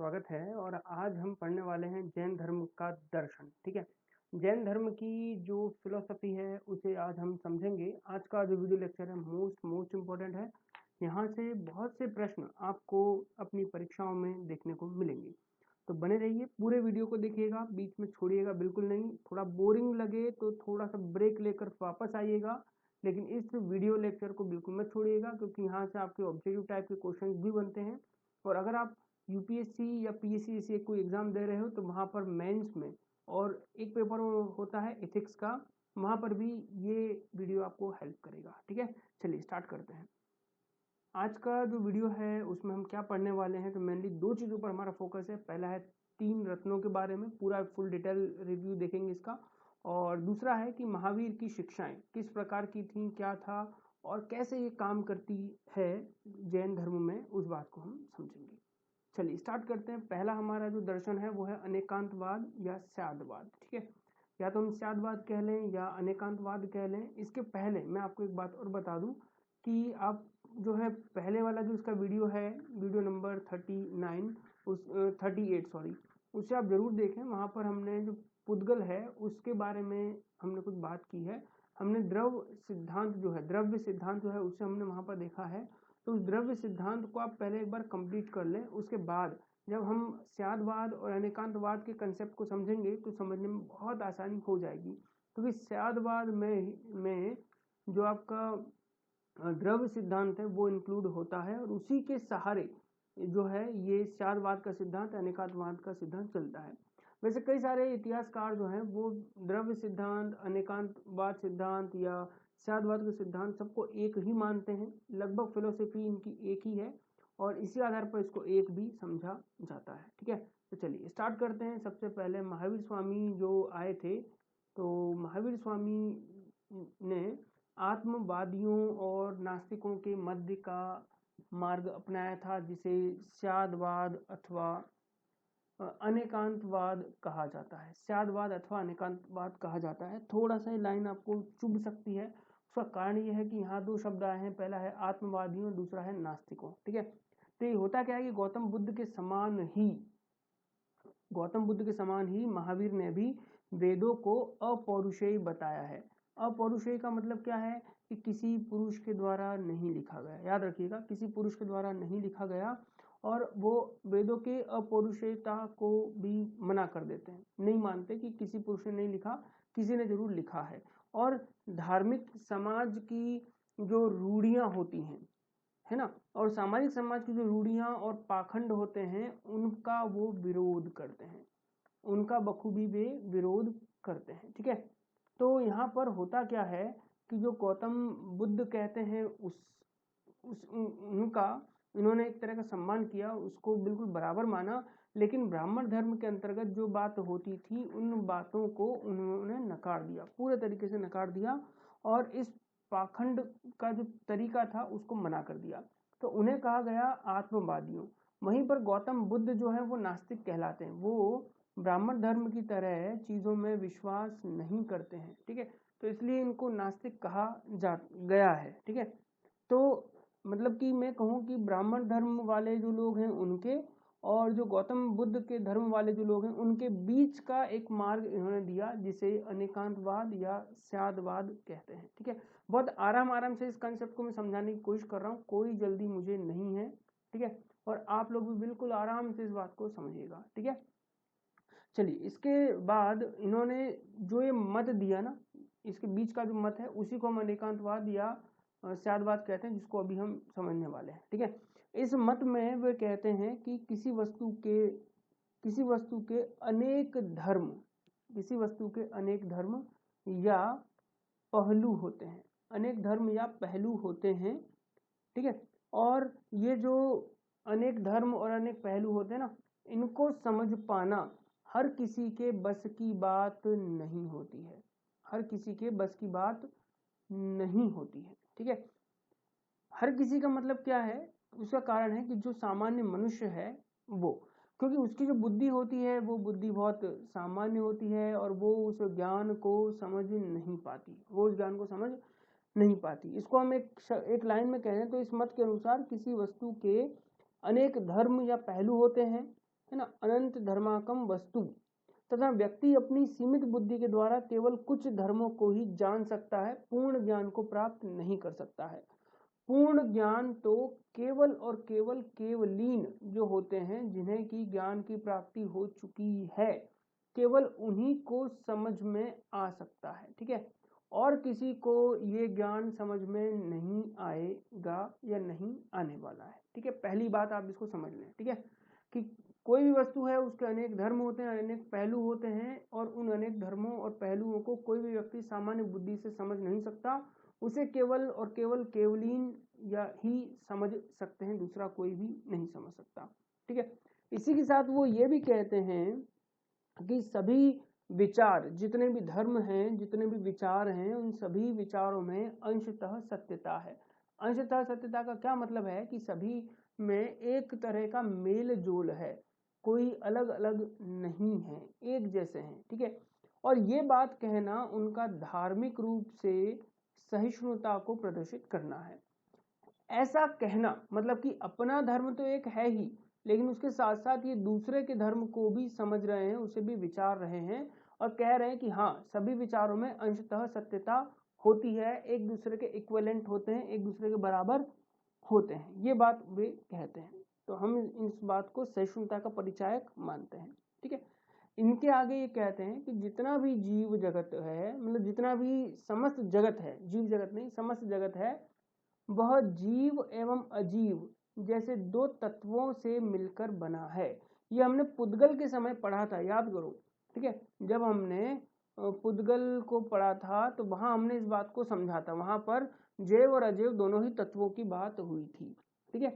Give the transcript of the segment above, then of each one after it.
स्वागत है। और आज हम पढ़ने वाले हैं जैन धर्म का दर्शन। ठीक है, जैन धर्म की जो फिलोसफी है उसे आज हम समझेंगे। आज का जो वीडियो लेक्चर है मोस्ट इम्पोर्टेंट है। यहाँ से बहुत से प्रश्न आपको अपनी परीक्षाओं में देखने को मिलेंगे, तो बने रहिए, पूरे वीडियो को देखिएगा, बीच में छोड़िएगा बिल्कुल नहीं। थोड़ा बोरिंग लगे तो थोड़ा सा ब्रेक लेकर वापस आइएगा, लेकिन इस वीडियो लेक्चर को बिल्कुल मत छोड़िएगा, क्योंकि यहाँ से आपके ऑब्जेक्टिव टाइप के क्वेश्चन भी बनते हैं। और अगर आप यूपीएससी या पीएससी से कोई एग्जाम दे रहे हो तो वहाँ पर मेंस में और एक पेपर होता है एथिक्स का, वहाँ पर भी ये वीडियो आपको हेल्प करेगा। ठीक है, चलिए स्टार्ट करते हैं। आज का जो वीडियो है उसमें हम क्या पढ़ने वाले हैं, तो मेनली दो चीज़ों पर हमारा फोकस है। पहला है तीन रत्नों के बारे में, पूरा फुल डिटेल रिव्यू देखेंगे इसका। और दूसरा है कि महावीर की शिक्षाएं किस प्रकार की थी, क्या था और कैसे ये काम करती है जैन धर्म में, उस बात को हम समझेंगे। चलिए स्टार्ट करते हैं। पहला हमारा जो दर्शन है वो है अनेकांतवाद या स्यादवाद। ठीक है, या तो हम स्यादवाद कह लें या अनेकांतवाद कह लें। इसके पहले मैं आपको एक बात और बता दूं कि आप जो है पहले वाला जो इसका वीडियो है, वीडियो नंबर 39 38 सॉरी, उसे आप जरूर देखें। वहाँ पर हमने जो पुद्गल है उसके बारे में हमने कुछ बात की है। हमने द्रव्य सिद्धांत जो है उसे हमने वहाँ पर देखा है। तो उस द्रव्य सिद्धांत को आप पहले एक बार कंप्लीट कर लें, उसके बाद जब हम स्यादवाद और अनेकांतवाद के कंसेप्ट को समझेंगे तो समझने में बहुत आसानी हो जाएगी। क्योंकि स्यादवाद में जो आपका द्रव्य सिद्धांत है वो इंक्लूड होता है, और उसी के सहारे जो है ये स्यादवाद का सिद्धांत, अनेकांतवाद का सिद्धांत चलता है। वैसे कई सारे इतिहासकार जो हैं वो द्रव्य सिद्धांत, अनेकांतवाद सिद्धांत या स्यादवाद के सिद्धांत सबको एक ही मानते हैं। लगभग फिलोसफी इनकी एक ही है और इसी आधार पर इसको एक भी समझा जाता है। ठीक है, तो चलिए स्टार्ट करते हैं। सबसे पहले महावीर स्वामी जो आए थे, तो महावीर स्वामी ने आत्मवादियों और नास्तिकों के मध्य का मार्ग अपनाया था, जिसे स्यादवाद अथवा अनेकांतवाद कहा जाता है। स्यादवाद अथवा अनेकांतवाद कहा जाता है। थोड़ा सा लाइन आपको चुभ सकती है, उसका कारण यह है कि यहाँ दो शब्द आए हैं, पहला है आत्मवादियों, दूसरा है नास्तिकों। ठीक है, तो ये होता क्या है कि गौतम बुद्ध के समान ही महावीर ने भी वेदों को अपौरुषेय बताया है। अपौरुषेय का मतलब क्या है कि किसी पुरुष के द्वारा नहीं लिखा गया। याद रखिएगा, किसी पुरुष के द्वारा नहीं लिखा गया। और वो वेदों के अपौरुषेयता को भी मना कर देते हैं, नहीं मानते कि किसी पुरुष ने नहीं लिखा, किसी ने जरूर लिखा है। और धार्मिक समाज की जो रूढ़ियां होती हैं, है ना, और सामाजिक समाज की जो रूढ़ियां और पाखंड होते हैं उनका वो विरोध करते हैं, उनका बखूबी वे विरोध करते हैं। ठीक है, तो यहाँ पर होता क्या है कि जो गौतम बुद्ध कहते हैं उनका इन्होंने एक तरह का सम्मान किया, उसको बिल्कुल बराबर माना। लेकिन ब्राह्मण धर्म के अंतर्गत जो बात होती थी उन बातों को उन्होंने नकार दिया, पूरे तरीके से नकार दिया, और इस पाखंड का जो तरीका था उसको मना कर दिया। तो उन्हें कहा गया आत्मवादियों। वहीं पर गौतम बुद्ध जो है वो नास्तिक कहलाते हैं। वो ब्राह्मण धर्म की तरह चीजों में विश्वास नहीं करते हैं। ठीक है, तो इसलिए इनको नास्तिक कहा जा गया है। ठीक है, तो मतलब कि मैं कहूँ कि ब्राह्मण धर्म वाले जो लोग हैं उनके और जो गौतम बुद्ध के धर्म वाले जो लोग हैं उनके बीच का एक मार्ग इन्होंने दिया, जिसे अनेकांतवाद या स्यादवाद कहते हैं। ठीक है, बहुत आराम से इस कंसेप्ट को मैं समझाने की कोशिश कर रहा हूँ, कोई जल्दी मुझे नहीं है। ठीक है, और आप लोग भी बिल्कुल आराम से इस बात को समझिएगा। ठीक है, चलिए इसके बाद इन्होंने जो ये मत दिया ना, इसके बीच का जो मत है उसी को हम अनेकांतवाद या स्यादवाद कहते हैं, जिसको अभी हम समझने वाले हैं। ठीक है, इस मत में वे कहते हैं कि किसी वस्तु के अनेक धर्म या पहलू होते हैं, अनेक धर्म या पहलू होते हैं। ठीक है, और ये जो अनेक धर्म और अनेक पहलू होते हैं ना, इनको समझ पाना हर किसी के बस की बात नहीं होती है, हर किसी के बस की बात नहीं होती है। ठीक है, हर किसी का मतलब क्या है, उसका कारण है कि जो सामान्य मनुष्य है वो, क्योंकि उसकी जो बुद्धि होती है वो बुद्धि बहुत सामान्य होती है और वो उस ज्ञान को समझ नहीं पाती, इसको हम एक लाइन में कहें तो इस मत के अनुसार किसी वस्तु के अनेक धर्म या पहलू होते हैं, है ना, अनंत धर्माकम वस्तु, तथा व्यक्ति अपनी सीमित बुद्धि के द्वारा केवल कुछ धर्मों को ही जान सकता है, पूर्ण ज्ञान को प्राप्त नहीं कर सकता है। पूर्ण ज्ञान तो केवल और केवल केवलीन जो होते हैं, जिन्हें की ज्ञान की प्राप्ति हो चुकी है, केवल उन्हीं को समझ में आ सकता है। ठीक है, और किसी को ये ज्ञान समझ में नहीं आएगा या नहीं आने वाला है। ठीक है, पहली बात आप इसको समझ लें। ठीक है, कि कोई भी वस्तु है उसके अनेक धर्म होते हैं, अनेक पहलू होते हैं, और उन अनेक धर्मों और पहलुओं को कोई भी व्यक्ति सामान्य बुद्धि से समझ नहीं सकता। उसे केवल और केवल केवलीन या ही समझ सकते हैं, दूसरा कोई भी नहीं समझ सकता। ठीक है, इसी के साथ वो ये भी कहते हैं कि सभी विचार, जितने भी धर्म हैं, जितने भी विचार हैं, उन सभी विचारों में अंशतः सत्यता है। अंशतः सत्यता का क्या मतलब है कि सभी में एक तरह का मेल जोल है, कोई अलग अलग नहीं है, एक जैसे हैं। ठीक है, और ये बात कहना उनका धार्मिक रूप से सहिष्णुता को प्रदर्शित करना है। ऐसा कहना मतलब कि अपना धर्म तो एक है ही, लेकिन उसके साथ साथ ये दूसरे के धर्म को भी समझ रहे हैं, उसे भी विचार रहे हैं, और कह रहे हैं कि हाँ, सभी विचारों में अंशतः सत्यता होती है, एक दूसरे के इक्विवेलेंट होते हैं, एक दूसरे के बराबर होते हैं, ये बात वे कहते हैं। तो हम इस बात को सहिष्णुता का परिचायक मानते हैं। ठीक है, इनके आगे ये कहते हैं कि जितना भी जीव जगत है, मतलब जितना भी समस्त जगत है, जीव जगत नहीं समस्त जगत है, वह जीव एवं अजीव जैसे दो तत्वों से मिलकर बना है। ये हमने पुद्गल के समय पढ़ा था, याद करो। ठीक है, जब हमने पुद्गल को पढ़ा था तो वहां हमने इस बात को समझा था, वहां पर जैव और अजैव दोनों ही तत्वों की बात हुई थी। ठीक है,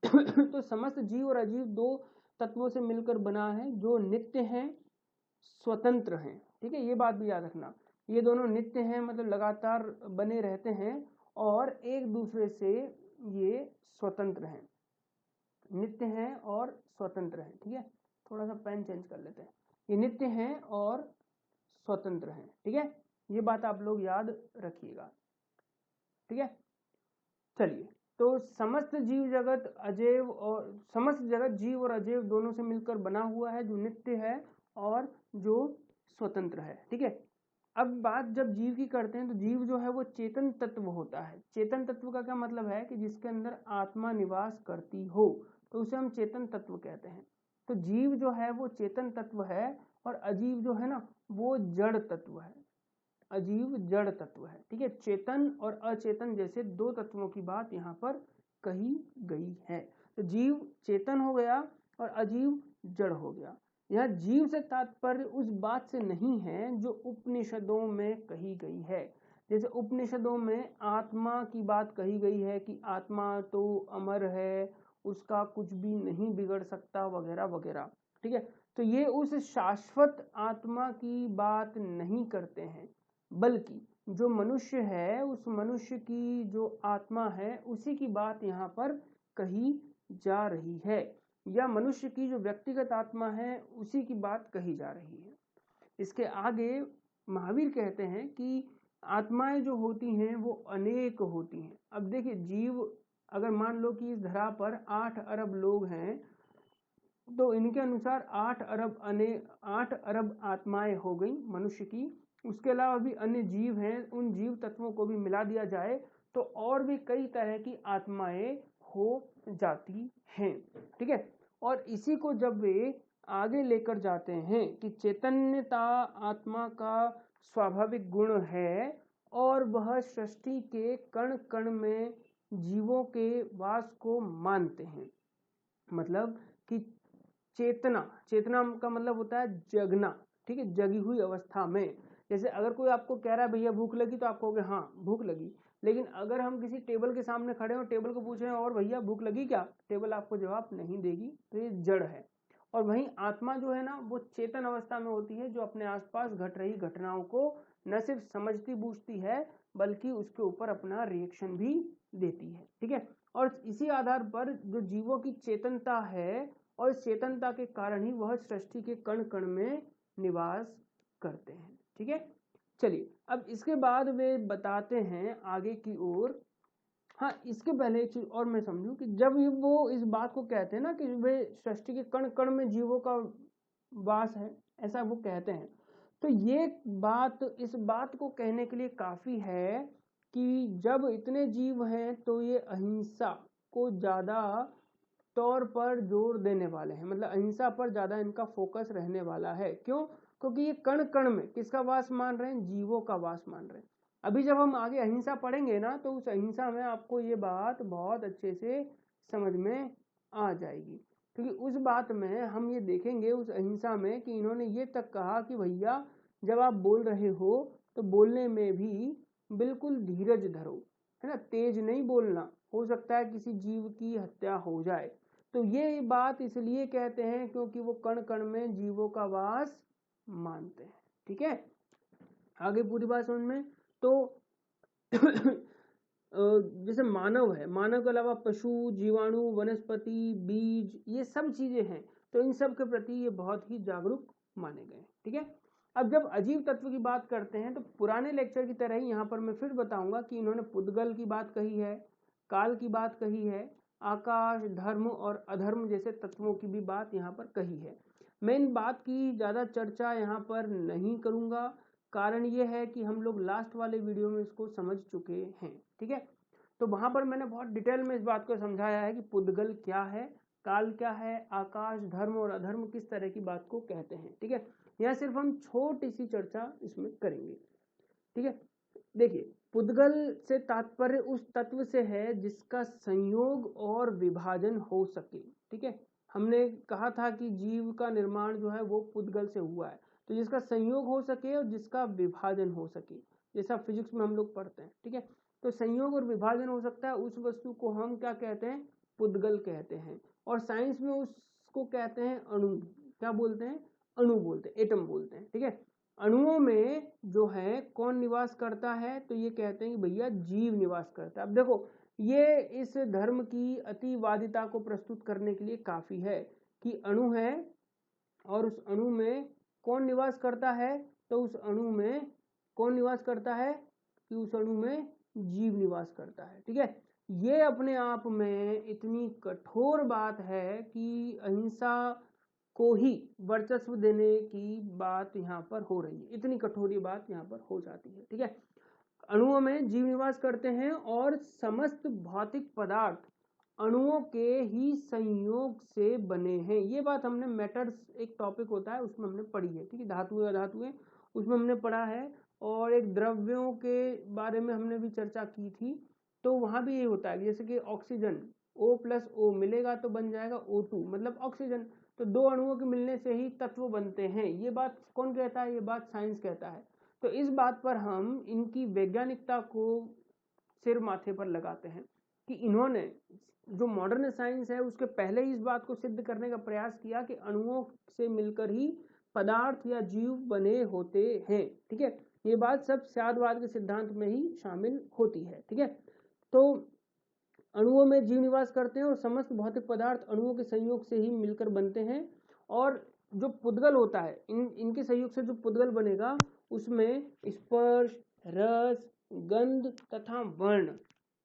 तो समस्त जीव और अजीव दो तत्वों से मिलकर बना है, जो नित्य हैं, स्वतंत्र हैं। ठीक है, ये बात भी याद रखना, ये दोनों नित्य हैं, मतलब लगातार बने रहते हैं, और एक दूसरे से ये स्वतंत्र हैं, नित्य हैं और स्वतंत्र हैं। ठीक है, थोड़ा सा पेन चेंज कर लेते हैं, ये नित्य हैं और स्वतंत्र हैं। ठीक है, ये बात आप लोग याद रखिएगा। ठीक है, चलिए, तो समस्त जीव जगत अजैव और समस्त जगत जीव और अजैव दोनों से मिलकर बना हुआ है, जो नित्य है और जो स्वतंत्र है। ठीक है, अब बात जब जीव की करते हैं तो जीव जो है वो चेतन तत्व होता है। चेतन तत्व का क्या मतलब है कि जिसके अंदर आत्मा निवास करती हो, तो उसे हम चेतन तत्व कहते हैं। तो जीव जो है वो चेतन तत्व है, और अजीव जो है ना वो जड़ तत्व है, अजीव जड़ तत्व है। ठीक है, चेतन और अचेतन जैसे दो तत्वों की बात यहाँ पर कही गई है। तो जीव चेतन हो गया और अजीव जड़ हो गया। यह जीव से तात्पर्य उस बात से नहीं है जो उपनिषदों में कही गई है। जैसे उपनिषदों में आत्मा की बात कही गई है कि आत्मा तो अमर है, उसका कुछ भी नहीं बिगड़ सकता, वगैरह वगैरह। ठीक है, तो ये उस शाश्वत आत्मा की बात नहीं करते हैं, बल्कि जो मनुष्य है, उस मनुष्य की जो आत्मा है, उसी की बात यहाँ पर कही जा रही है, या मनुष्य की जो व्यक्तिगत आत्मा है उसी की बात कही जा रही है। इसके आगे महावीर कहते हैं कि आत्माएं जो होती हैं वो अनेक होती हैं। अब देखिए, जीव अगर मान लो कि इस धरा पर 8 अरब लोग हैं, तो इनके अनुसार 8 अरब आत्माएं हो गई मनुष्य की। उसके अलावा भी अन्य जीव हैं, उन जीव तत्वों को भी मिला दिया जाए तो और भी कई तरह की आत्माएं हो जाती हैं। ठीक है, और इसी को जब वे आगे लेकर जाते हैं कि चैतन्यता आत्मा का स्वाभाविक गुण है, और वह सृष्टि के कण कण में जीवों के वास को मानते हैं। मतलब कि चेतना, चेतना का मतलब होता है जगना। ठीक है, जगी हुई अवस्था में। जैसे अगर कोई आपको कह रहा है भैया भूख लगी, तो आप कहोगे हाँ भूख लगी। लेकिन अगर हम किसी टेबल के सामने खड़े हो, टेबल को पूछ रहे हैं और भैया भूख लगी क्या, टेबल आपको जवाब नहीं देगी, तो ये जड़ है। और वहीं आत्मा जो है ना वो चेतन अवस्था में होती है, जो अपने आसपास घट रही घटनाओं को न सिर्फ समझती बूझती है, बल्कि उसके ऊपर अपना रिएक्शन भी देती है। ठीक है, और इसी आधार पर जो जीवों की चेतनता है, और चेतनता के कारण ही वह सृष्टि के कण कण में निवास करते हैं। ठीक है, चलिए अब इसके बाद वे बताते हैं आगे की ओर हाँ, इसके पहले एक चीज और मैं समझूं कि जब ये वो इस बात को कहते हैं ना कि वे सृष्टि के कण कण में जीवों का वास है, ऐसा वो कहते हैं, तो ये बात इस बात को कहने के लिए काफी है कि जब इतने जीव हैं तो ये अहिंसा को ज्यादा तौर पर जोर देने वाले हैं, मतलब अहिंसा पर ज्यादा इनका फोकस रहने वाला है। क्यों? क्योंकि ये कण कण में किसका वास मान रहे हैं? जीवों का वास मान रहे हैं। अभी जब हम आगे अहिंसा पढ़ेंगे ना तो उस अहिंसा में आपको ये बात बहुत अच्छे से समझ में आ जाएगी, क्योंकि उस बात में हम ये देखेंगे उस अहिंसा में कि इन्होंने ये तक कहा कि भैया जब आप बोल रहे हो तो बोलने में भी बिल्कुल धीरज धरो, है ना, तेज नहीं बोलना, हो सकता है किसी जीव की हत्या हो जाए। तो ये बात इसलिए कहते हैं क्योंकि वो कण कण में जीवों का वास मानते हैं। ठीक है, आगे पूरी बात समझ में। तो जैसे मानव है, मानव के अलावा पशु, जीवाणु, वनस्पति, बीज, ये सब चीजें हैं, तो इन सब के प्रति ये बहुत ही जागरूक माने गए। ठीक है, अब जब अजीव तत्व की बात करते हैं तो पुराने लेक्चर की तरह ही यहाँ पर मैं फिर बताऊंगा कि इन्होंने पुद्गल की बात कही है, काल की बात कही है, आकाश, धर्म और अधर्म जैसे तत्वों की भी बात यहाँ पर कही है। मैं इन बात की ज्यादा चर्चा यहाँ पर नहीं करूंगा, कारण ये है कि हम लोग लास्ट वाले वीडियो में इसको समझ चुके हैं। ठीक है, तो वहां पर मैंने बहुत डिटेल में इस बात को समझाया है कि पुद्गल क्या है, काल क्या है, आकाश, धर्म और अधर्म किस तरह की बात को कहते हैं। ठीक है, यहाँ सिर्फ हम छोटी सी चर्चा इसमें करेंगे। ठीक है, देखिए पुद्गल से तात्पर्य उस तत्व से है जिसका संयोग और विभाजन हो सके। ठीक है, हमने कहा था कि जीव का निर्माण जो है वो पुद्गल से हुआ है, तो जिसका संयोग हो सके और जिसका विभाजन हो सके, जैसा फिजिक्स में हम लोग पढ़ते हैं। ठीक है, तो संयोग और विभाजन हो सकता है, उस वस्तु को हम क्या कहते हैं? पुद्गल कहते हैं। और साइंस में उसको कहते हैं अणु। क्या बोलते हैं? अणु बोलते हैं, एटम बोलते हैं। ठीक है, अणुओं में जो है कौन निवास करता है? तो ये कहते हैं कि भैया जीव निवास करता है। अब देखो ये इस धर्म की अतिवादिता को प्रस्तुत करने के लिए काफी है कि अणु है और उस अणु में कौन निवास करता है? तो उस अणु में कौन निवास करता है? कि उस अणु में जीव निवास करता है। ठीक है, ये अपने आप में इतनी कठोर बात है कि अहिंसा को ही वर्चस्व देने की बात यहाँ पर हो रही है, इतनी कठोर बात यहाँ पर हो जाती है। ठीक है, अणुओं में जीव निवास करते हैं और समस्त भौतिक पदार्थ अणुओं के ही संयोग से बने हैं। ये बात हमने मैटर्स एक टॉपिक होता है उसमें हमने पढ़ी है। ठीक है, धातुएं अधातुएं उसमें हमने पढ़ा है, और एक द्रव्यों के बारे में हमने भी चर्चा की थी। तो वहां भी ये होता है, जैसे कि ऑक्सीजन O+O मिलेगा तो बन जाएगा O2, मतलब ऑक्सीजन। तो दो अणुओं के मिलने से ही तत्व बनते हैं। ये बात कौन कहता है? ये बात साइंस कहता है। तो इस बात पर हम इनकी वैज्ञानिकता को सिर माथे पर लगाते हैं कि इन्होंने जो मॉडर्न साइंस है उसके पहले ही इस बात को सिद्ध करने का प्रयास किया कि अणुओं से मिलकर ही पदार्थ या जीव बने होते हैं। ठीक है, ये बात सब स्यादवाद के सिद्धांत में ही शामिल होती है। ठीक है, तो अणुओं में जीव निवास करते हैं और समस्त भौतिक पदार्थ अणुओं के संयोग से ही मिलकर बनते हैं। और जो पुद्गल होता है, इनके संयोग से जो पुद्गल बनेगा उसमें स्पर्श, रस, गंध तथा वर्ण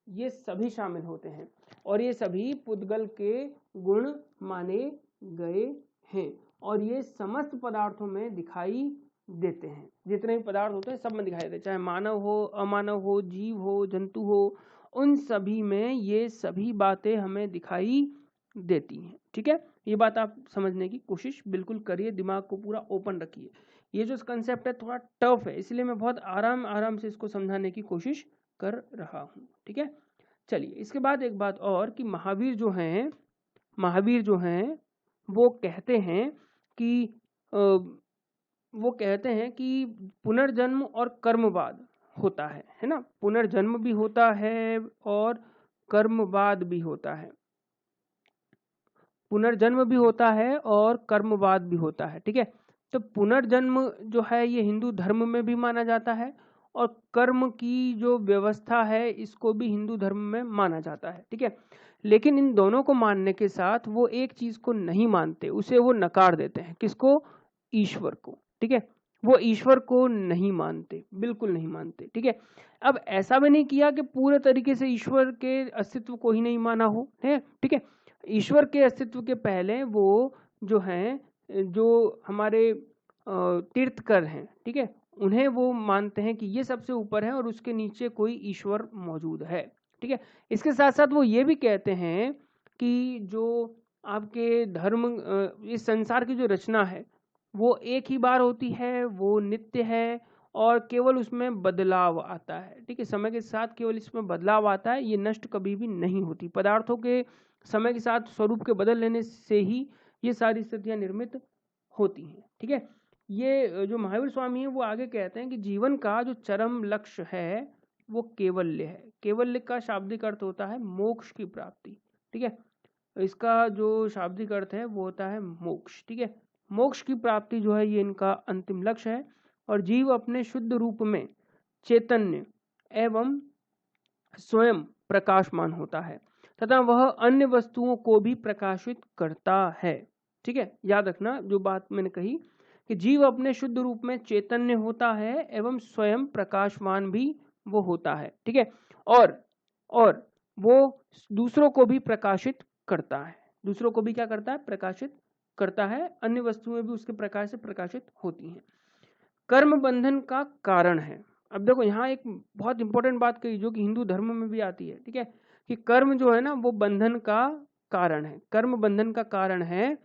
ये सभी शामिल होते हैं, और ये सभी पुद्गल के गुण माने गए हैं, और ये समस्त पदार्थों में दिखाई देते हैं। जितने भी पदार्थ होते हैं सब में दिखाई देते हैं, चाहे मानव हो, अमानव हो, जीव हो, जंतु हो, उन सभी में ये सभी बातें हमें दिखाई देती हैं। ठीक है, ये बात आप समझने की कोशिश बिल्कुल करिए, दिमाग को पूरा ओपन रखिए। ये जो कंसेप्ट है थोड़ा टफ है, इसलिए मैं बहुत आराम से इसको समझाने की कोशिश कर रहा हूँ। ठीक है, चलिए इसके बाद एक बात और कि महावीर जो हैं वो कहते हैं कि पुनर्जन्म और कर्मवाद होता है ना, पुनर्जन्म भी होता है और कर्मवाद भी होता है, पुनर्जन्म भी होता है और कर्मवाद भी होता है। ठीक है, तो पुनर्जन्म जो है ये हिंदू धर्म में भी माना जाता है, और कर्म की जो व्यवस्था है इसको भी हिंदू धर्म में माना जाता है। ठीक है, लेकिन इन दोनों को मानने के साथ वो एक चीज को नहीं मानते, उसे वो नकार देते हैं। किसको? ईश्वर को। ठीक है, वो ईश्वर को नहीं मानते, बिल्कुल नहीं मानते। ठीक है, अब ऐसा भी नहीं किया कि पूरे तरीके से ईश्वर के अस्तित्व को ही नहीं माना हो, है। ठीक है, ईश्वर के अस्तित्व के पहले वो जो हैं, जो हमारे तीर्थकर हैं, ठीक है, उन्हें वो मानते हैं कि ये सबसे ऊपर है और उसके नीचे कोई ईश्वर मौजूद है। ठीक है, इसके साथ साथ वो ये भी कहते हैं कि जो आपके धर्म, इस संसार की जो रचना है वो एक ही बार होती है, वो नित्य है और केवल उसमें बदलाव आता है। ठीक है, समय के साथ केवल इसमें बदलाव आता है, ये नष्ट कभी भी नहीं होती। पदार्थों के समय के साथ स्वरूप के बदल लेने से ही ये सारी स्थितियां निर्मित होती हैं। ठीक है, ये जो महावीर स्वामी है वो आगे कहते हैं कि जीवन का जो चरम लक्ष्य है वो केवल्य है। केवल्य का शाब्दिक अर्थ होता है मोक्ष की प्राप्ति। ठीक है, इसका जो शाब्दिक अर्थ है वो होता है मोक्ष। ठीक है, मोक्ष की प्राप्ति जो है ये इनका अंतिम लक्ष्य है। और जीव अपने शुद्ध रूप में चैतन्य एवं स्वयं प्रकाशमान होता है तथा वह अन्य वस्तुओं को भी प्रकाशित करता है। ठीक है, याद रखना जो बात मैंने कही कि जीव अपने शुद्ध रूप में चैतन्य होता है एवं स्वयं प्रकाशमान भी वो होता है। ठीक है, और वो दूसरों को भी प्रकाशित करता है। दूसरों को भी क्या करता है? प्रकाशित करता है। अन्य वस्तुएं भी उसके प्रकाश से प्रकाशित होती हैं। कर्म बंधन का कारण है। अब देखो यहाँ एक बहुत इंपॉर्टेंट बात कही जो कि हिंदू धर्म में भी आती है। ठीक है, कि कर्म जो है ना वो बंधन का कारण है। कर्म बंधन का कारण है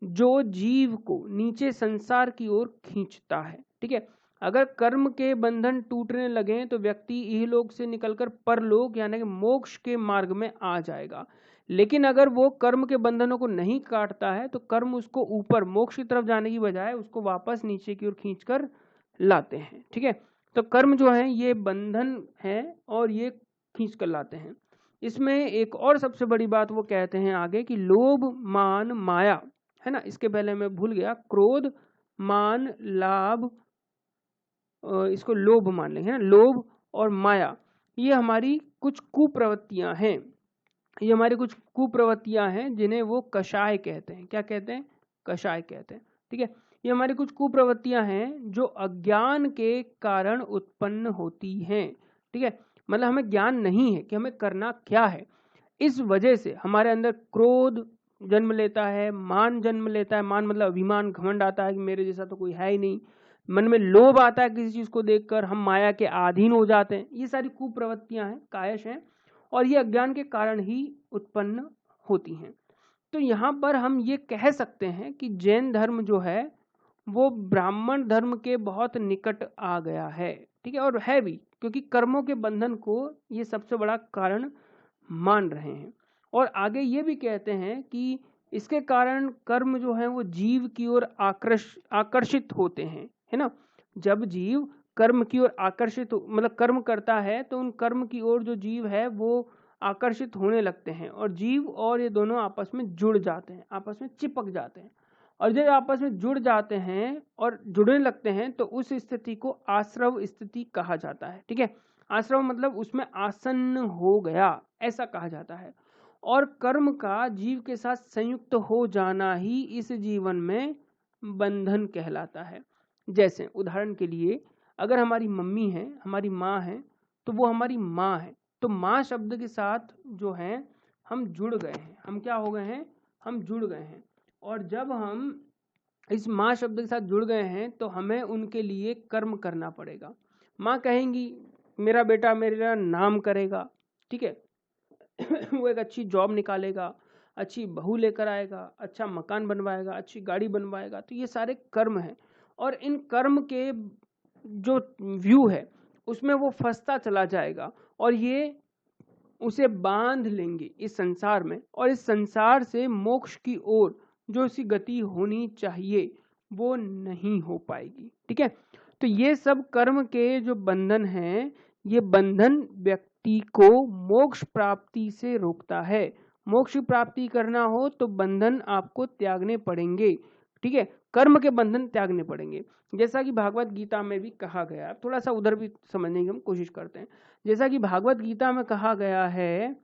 जो जीव को नीचे संसार की ओर खींचता है। ठीक है, अगर कर्म के बंधन टूटने लगे तो व्यक्ति इहलोक से निकलकर परलोक यानी कि मोक्ष के मार्ग में आ जाएगा। लेकिन अगर वो कर्म के बंधनों को नहीं काटता है तो कर्म उसको ऊपर मोक्ष की तरफ जाने की बजाय उसको वापस नीचे की ओर खींचकर लाते हैं। ठीक है, तो कर्म जो है ये बंधन है और ये खींच कर लाते हैं। इसमें एक और सबसे बड़ी बात वो कहते हैं आगे कि लोभ मान माया है ना, इसके पहले मैं भूल गया, क्रोध मान लाभ, इसको लोभ मान लेंगे ना, लोभ और माया ये हमारी कुछ कुप्रवृत्तियां हैं। ये हमारी कुछ कुप्रवृत्तियां हैं जिन्हें वो कषाय कहते हैं। क्या कहते हैं? कषाय कहते हैं। ठीक है, ये हमारी कुछ कुप्रवृत्तियां हैं जो अज्ञान के कारण उत्पन्न होती हैं। ठीक है, मतलब हमें ज्ञान नहीं है कि हमें करना क्या है। इस वजह से हमारे अंदर क्रोध जन्म लेता है, मान जन्म लेता है। मान मतलब अभिमान, घमंड आता है कि मेरे जैसा तो कोई है ही नहीं। मन में लोभ आता है किसी चीज को देखकर, हम माया के अधीन हो जाते हैं। ये सारी कुप्रवृत्तियां हैं, कायश हैं और ये अज्ञान के कारण ही उत्पन्न होती हैं। तो यहाँ पर हम ये कह सकते हैं कि जैन धर्म जो है वो ब्राह्मण धर्म के बहुत निकट आ गया है। ठीक है, और है भी, क्योंकि कर्मों के बंधन को ये सबसे बड़ा कारण मान रहे हैं। और आगे ये भी कहते हैं कि इसके कारण कर्म जो है वो जीव की ओर आकर्षित होते हैं, है ना। जब जीव कर्म की ओर आकर्षित मतलब कर्म करता है तो उन कर्म की ओर जो जीव है वो आकर्षित होने लगते हैं और जीव और ये दोनों आपस में जुड़ जाते हैं, आपस में चिपक जाते हैं। और जब आपस में जुड़ जाते हैं और जुड़ने लगते हैं तो उस स्थिति को आश्रव स्थिति कहा जाता है। ठीक है, आश्रव मतलब उसमें आसन्न हो गया, ऐसा कहा जाता है। और कर्म का जीव के साथ संयुक्त हो जाना ही इस जीवन में बंधन कहलाता है। जैसे उदाहरण के लिए अगर हमारी मम्मी है, हमारी माँ है, तो वो हमारी माँ है। तो माँ शब्द के साथ जो है हम जुड़ गए हैं। हम क्या हो गए हैं? हम जुड़ गए हैं। और जब हम इस माँ शब्द के साथ जुड़ गए हैं तो हमें उनके लिए कर्म करना पड़ेगा। माँ कहेंगी मेरा बेटा मेरा नाम करेगा, ठीक है वो एक अच्छी जॉब निकालेगा, अच्छी बहू लेकर आएगा, अच्छा मकान बनवाएगा, अच्छी गाड़ी बनवाएगा। तो ये सारे कर्म हैं और इन कर्म के जो व्यू है उसमें वो फंसता चला जाएगा और ये उसे बांध लेंगे इस संसार में और इस संसार से मोक्ष की ओर जो इसकी गति होनी चाहिए वो नहीं हो पाएगी। ठीक है, तो ये सब कर्म के जो बंधन हैं, ये बंधन व्यक्ति को मोक्ष प्राप्ति से रोकता है। मोक्ष प्राप्ति करना हो तो बंधन आपको त्यागने पड़ेंगे। ठीक है, कर्म के बंधन त्यागने पड़ेंगे। जैसा कि भागवत गीता में भी कहा गया, थोड़ा सा उधर भी समझने की हम कोशिश करते हैं। जैसा कि भागवत गीता में कहा गया है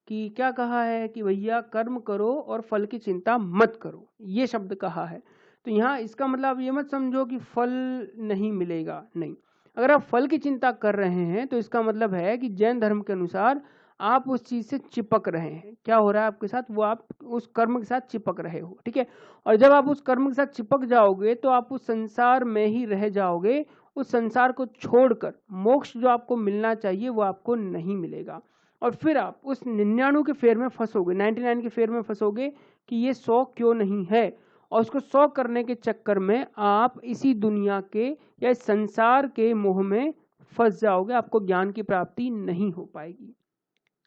कि क्या कहा है कि भैया कर्म करो और फल की चिंता मत करो, ये शब्द कहा है। तो यहाँ इसका मतलब आप ये मत समझो कि फल नहीं मिलेगा, नहीं। अगर आप फल की चिंता कर रहे हैं तो इसका मतलब है कि जैन धर्म के अनुसार आप उस चीज से चिपक रहे हैं। क्या हो रहा है आपके साथ, वो आप उस कर्म के साथ चिपक रहे हो, ठीक है। और जब आप उस कर्म के साथ चिपक जाओगे तो आप उस संसार में ही रह जाओगे। उस संसार को छोड़कर मोक्ष जो आपको मिलना चाहिए वो आपको नहीं मिलेगा, और फिर आप उस 99 के फेर में फंसोगे, 99 के फेर में फंसोगे कि ये 100 क्यों नहीं है, और उसको 100 करने के चक्कर में आप इसी दुनिया के या इस संसार के मोह में फंस जाओगे। आपको ज्ञान की प्राप्ति नहीं हो पाएगी,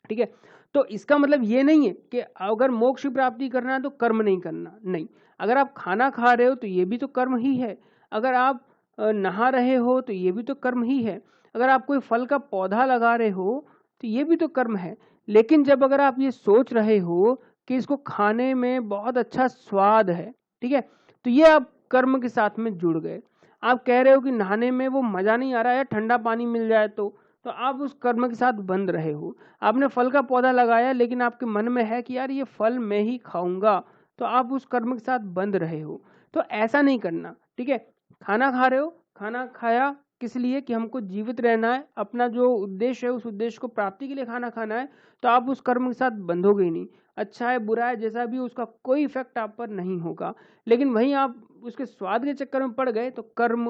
ठीक है। तो इसका मतलब ये नहीं है कि अगर मोक्ष की प्राप्ति करना है तो कर्म नहीं करना, नहीं। अगर आप खाना खा रहे हो तो ये भी तो कर्म ही है, अगर आप नहा रहे हो तो ये भी तो कर्म ही है, अगर आप कोई फल का पौधा लगा रहे हो तो ये भी तो कर्म है। लेकिन जब अगर आप ये सोच रहे हो कि इसको खाने में बहुत अच्छा स्वाद है, ठीक है, तो ये आप कर्म के साथ में जुड़ गए। आप कह रहे हो कि नहाने में वो मजा नहीं आ रहा है, ठंडा पानी मिल जाए तो आप उस कर्म के साथ बंध रहे हो। आपने फल का पौधा लगाया लेकिन आपके मन में है कि यार ये फल मैं ही खाऊंगा, तो आप उस कर्म के साथ बंध रहे हो। तो ऐसा नहीं करना, ठीक है। खाना खा रहे हो, खाना खाया किस लिए कि हमको जीवित रहना है, अपना जो उद्देश्य है उस उद्देश्य को प्राप्ति के लिए खाना खाना है, तो आप उस कर्म के साथ बंधोगे ही नहीं। अच्छा है बुरा है जैसा भी, उसका कोई इफेक्ट आप पर नहीं होगा। लेकिन वहीं आप उसके स्वाद के चक्कर में पड़ गए तो कर्म